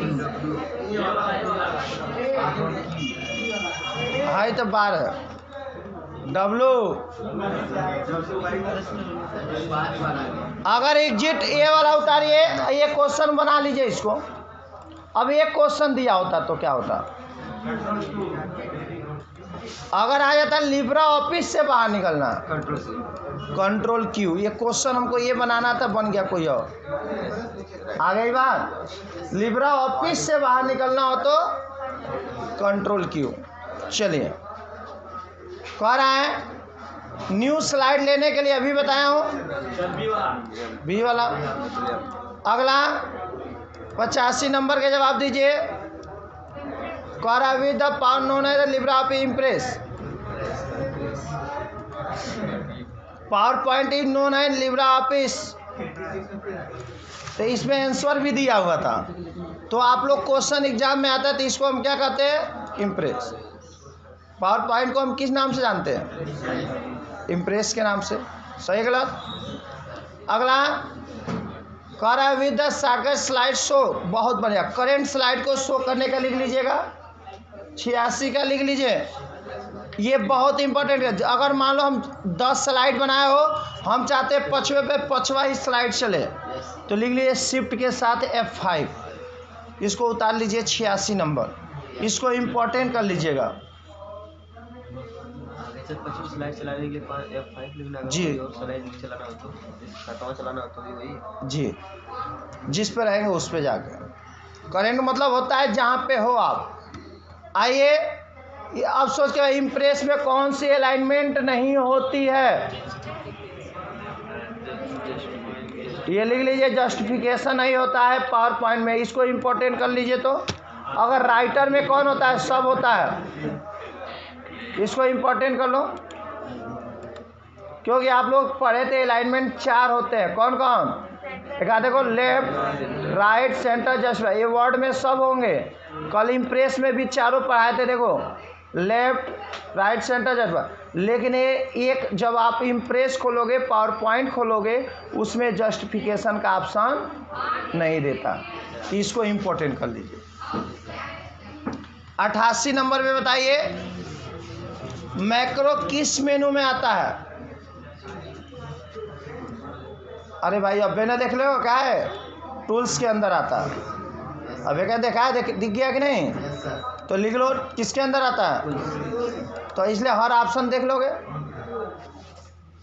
हाई तो 12 डब्लू। अगर एग्जिट ए वाला उतारिए, ये क्वेश्चन बना लीजिए इसको। अब एक क्वेश्चन दिया होता तो क्या होता, अगर आ जाता लिब्रा ऑफिस से बाहर निकलना कंट्रोल क्यू, ये क्वेश्चन हमको ये बनाना था, बन गया कोई और। आ गई बात, लिब्रा ऑफिस से बाहर निकलना हो तो कंट्रोल क्यू। चलिए कह रहा है न्यू स्लाइड लेने के लिए अभी बताया हूँ बी वाला। अगला 85 नंबर के जवाब दीजिए। कह रहा with the power known as Libre Office Impress, PowerPoint is known as Libre Office. तो इसमें आंसर भी दिया हुआ था, तो आप लोग क्वेश्चन एग्जाम में आता है तो इसको हम क्या कहते हैं, इम्प्रेस। पावर पॉइंट को हम किस नाम से जानते हैं, इम्प्रेस के नाम से। सही गलत। अगला कह रहा है with the shortcut slide show, बहुत बढ़िया। करेंट स्लाइड को शो करने का लिख लीजिएगा, 86 का लिख लीजिए। ये बहुत इंपॉर्टेंट है। अगर मान लो हम 10 स्लाइड बनाए हो, हम चाहते हैं पछवे पे पछवा ही स्लाइड चले, तो लिख लीजिए शिफ्ट के साथ F5, इसको उतार लीजिए 86 नंबर, इसको इम्पोर्टेंट कर लीजिएगा स्लाइड चलाने के लिए F5 लिखना है जी। और स्लाइड चलाना हो तो खतवा चलाना हो तो भी वही जी, जिस पे रहेंगे उस पे जाके। करेंट मतलब होता है जहाँ पे हो आप। आइए अब सोच के इम्प्रेस में कौन सी अलाइनमेंट नहीं होती है, ये लिख लीजिए। जस्टिफिकेशन नहीं होता है पावर पॉइंट में, इसको इम्पोर्टेंट कर लीजिए। तो अगर राइटर में कौन होता है, सब होता है, इसको इम्पोर्टेंट कर लो। क्योंकि आप लोग पढ़े थे अलाइनमेंट 4 होते हैं, कौन कौन, एक देखो लेफ्ट राइट सेंटर जस्ट, ये वर्ड में सब होंगे। कल इम्प्रेस में भी चारों पढ़ाए थे, देखो लेफ्ट राइट सेंटर जस्ट। लेकिन ये एक जब आप इम्प्रेस खोलोगे, पावर पॉइंट खोलोगे, उसमें जस्टिफिकेशन का ऑप्शन नहीं देता, तो इसको इम्पोर्टेंट कर लीजिए। 88 नंबर में बताइए मैक्रो किस मेनू में आता है। अरे भाई अबे ना देख लो क्या है, टूल्स के अंदर आता है। अबे क्या देखा है, दिख गया कि नहीं, तो लिख लो किसके अंदर आता है, तो इसलिए हर ऑप्शन देख लोगे।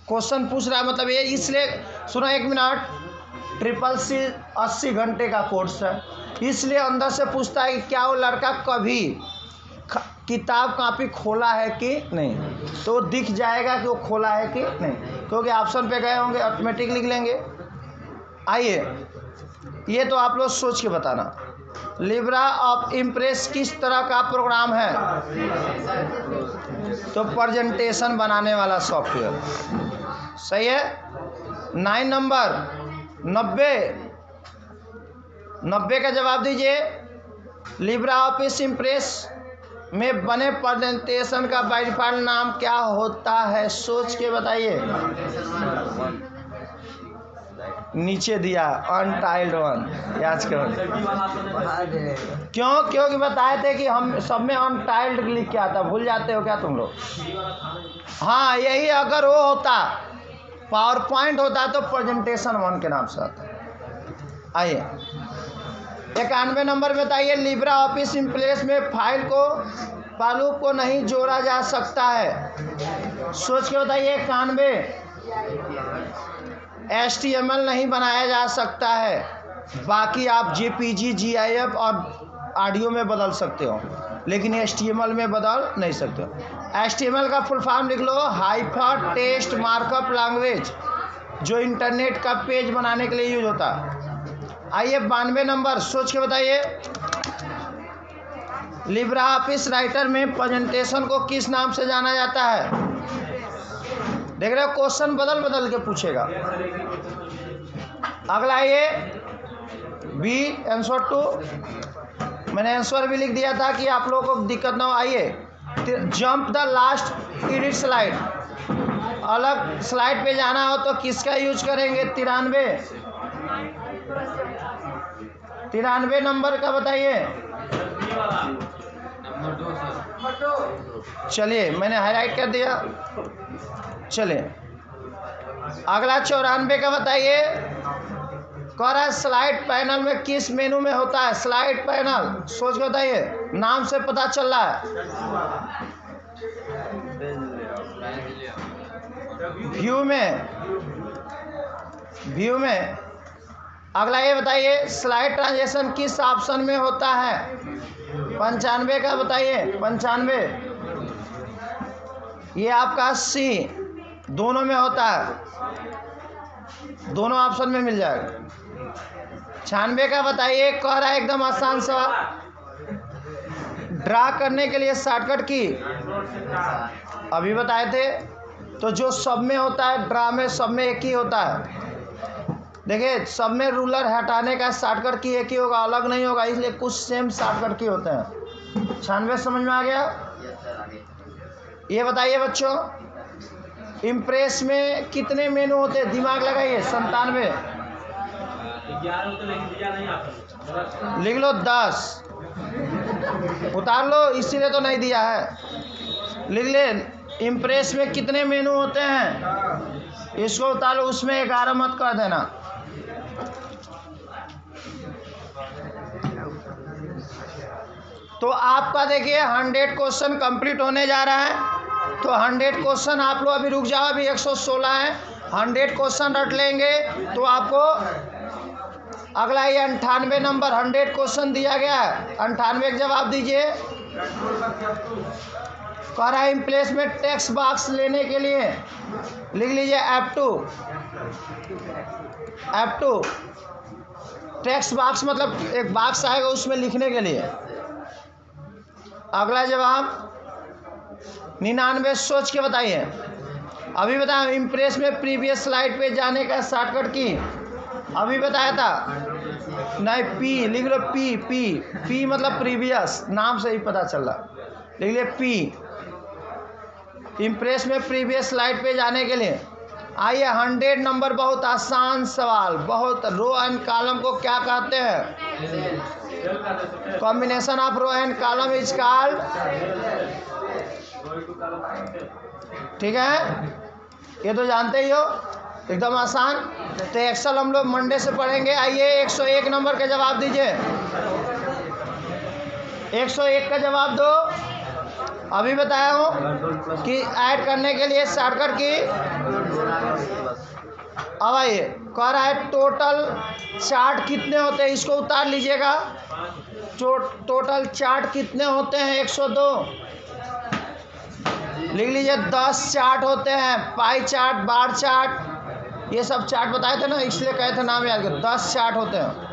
क्वेश्चन पूछ रहा है मतलब ये, इसलिए सुनो 1 मिनट, CCC 80 घंटे का कोर्स है, इसलिए अंदर से पूछता है कि क्या वो लड़का कभी किताब कापी खोला है कि नहीं, तो दिख जाएगा कि वो खोला है कि नहीं, क्योंकि ऑप्शन पे गए होंगे, ऑटोमेटिक लिख लेंगे। आइए ये तो आप लोग सोच के बताना। लिब्रा ऑफ इम्प्रेस किस तरह का प्रोग्राम है, तो प्रेजेंटेशन बनाने वाला सॉफ्टवेयर। सही है। 9 नंबर 90 का जवाब दीजिए। लिब्रा ऑफिस इम्प्रेस में बने प्रेजेंटेशन का बाय डिफॉल्ट नाम क्या होता है, सोच के बताइए। नीचे दिया अनटाइल्ड वन, याद करो। क्यों, क्योंकि बताए थे कि हम सब में अनटाइल्ड लिख के आता, भूल जाते हो क्या तुम लोग। हाँ यही, अगर वो होता पावर पॉइंट होता तो प्रेजेंटेशन 1 के नाम से आता। आइए 91 नंबर बताइए। लिब्रा ऑफिस इम्प्रेस में फाइल को पालूप को नहीं जोड़ा जा सकता है, सोच के बताइए। 91 HTML नहीं बनाया जा सकता है, बाकी आप JPG GIF और ऑडियो में बदल सकते हो, लेकिन HTML में बदल नहीं सकते हो। HTML का फुल फॉर्म लिख लो, हाइपर टेक्स्ट मार्कअप लैंग्वेज, जो इंटरनेट का पेज बनाने के लिए यूज होता है। आइए 92 नंबर, सोच के बताइए। लिब्रा ऑफिस राइटर में प्रेजेंटेशन को किस नाम से जाना जाता है, देख रहे हो क्वेश्चन बदल बदल के पूछेगा। अगला ये बी आंसर 2, मैंने आंसर भी लिख दिया था कि आप लोगों को दिक्कत ना हो। आइए jump the last edit slide, अलग स्लाइड पे जाना हो तो किसका यूज करेंगे? 93 नंबर का बताइए। चलिए मैंने हाईलाइट कर दिया। चलिए अगला 94 का बताइए। कह रहा है स्लाइड पैनल में किस मेनू में होता है? स्लाइड पैनल सोच के बताइए, नाम से पता चल रहा है। व्यू में। अगला ये बताइए स्लाइड ट्रांजेक्शन किस ऑप्शन में होता है? 95 का बताइए। 95 ये आपका सी, दोनों में होता है, दोनों ऑप्शन में मिल जाएगा। 96 का बताइए। कह रहा है एकदम आसान सवाल, ड्रा करने के लिए शॉर्टकट की अभी बताए थे। तो जो सब में होता है, ड्रा में सब में एक ही होता है। देखिए सब में रूलर हटाने का शॉर्टकट की एक ही होगा, अलग नहीं होगा, इसलिए कुछ सेम शॉर्टकट की होते हैं। 96 समझ में आ गया? ये बताइए बच्चों, इम्प्रेस में कितने मेनू होते हैं? दिमाग लगाइए। 97 लिख लो, 10 उतार लो, इसीलिए तो नहीं दिया है। लिख ले, इम्प्रेस में कितने मेनू होते हैं? इसको उतार लो, उसमें 11 मत कर देना। तो आपका देखिए 100 क्वेश्चन कंप्लीट होने जा रहा है। तो 100 क्वेश्चन आप लोग अभी रुक जाओ, अभी 116 है। 100 क्वेश्चन रट लेंगे तो आपको अगला ये 98 नंबर 100 क्वेश्चन दिया गया है, 98 का जवाब दीजिए। कह रहा है इम्प्रेस में टेक्स्ट बॉक्स लेने के लिए लिख लीजिए F2। टेक्स्ट बॉक्स मतलब एक बॉक्स आएगा उसमें लिखने के लिए। अगला जवाब 99 सोच के बताइए। अभी बताया इम्प्रेस में प्रीवियस स्लाइड पे जाने का शॉर्टकट की अभी बताया था। नहीं, पी लिख लो, पी मतलब प्रीवियस, नाम से ही पता चल रहा। लिख लिया पी, इम्प्रेस में प्रीवियस स्लाइड पे जाने के लिए। आइए 100 नंबर, बहुत आसान सवाल। बहुत रो एंड कॉलम को क्या कहते हैं? Combination of row and column is called, ठीक है, ये तो जानते ही हो, एकदम आसान। तो एक्सेल हम लोग मंडे से पढ़ेंगे। आइए 101 नंबर का जवाब दीजिए। 101 का जवाब दो। अभी बताया हूँ कि ऐड करने के लिए शॉर्टकट की। अब आइए, कह रहा है टोटल चार्ट कितने होते हैं? इसको उतार लीजिएगा। टोटल चार्ट कितने होते हैं? 102 लिख लीजिए। 10 चार्ट होते हैं, पाई चार्ट, बार चार्ट, ये सब चार्ट बताए थे ना, इसलिए कहे थे नाम याद करो। 10 चार्ट होते हैं।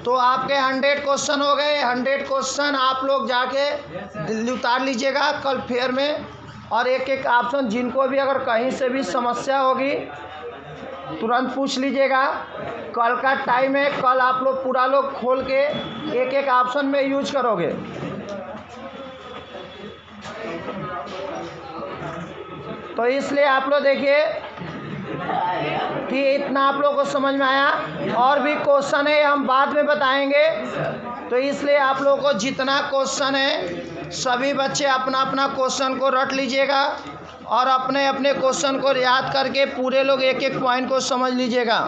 तो आपके 100 क्वेश्चन हो गए। 100 क्वेश्चन आप लोग जाके उतार लीजिएगा कल फेयर में, और एक एक ऑप्शन जिनको भी अगर कहीं से भी समस्या होगी तुरंत पूछ लीजिएगा। कल का टाइम है, कल आप लोग पूरा लोग खोल के एक एक ऑप्शन में यूज करोगे। तो इसलिए आप लोग देखिए कि इतना आप लोगों को समझ में आया। और भी क्वेश्चन है, हम बाद में बताएंगे। तो इसलिए आप लोगों को जितना क्वेश्चन है सभी बच्चे अपना अपना क्वेश्चन को रट लीजिएगा और अपने अपने क्वेश्चन को याद करके पूरे लोग एक एक पॉइंट को समझ लीजिएगा।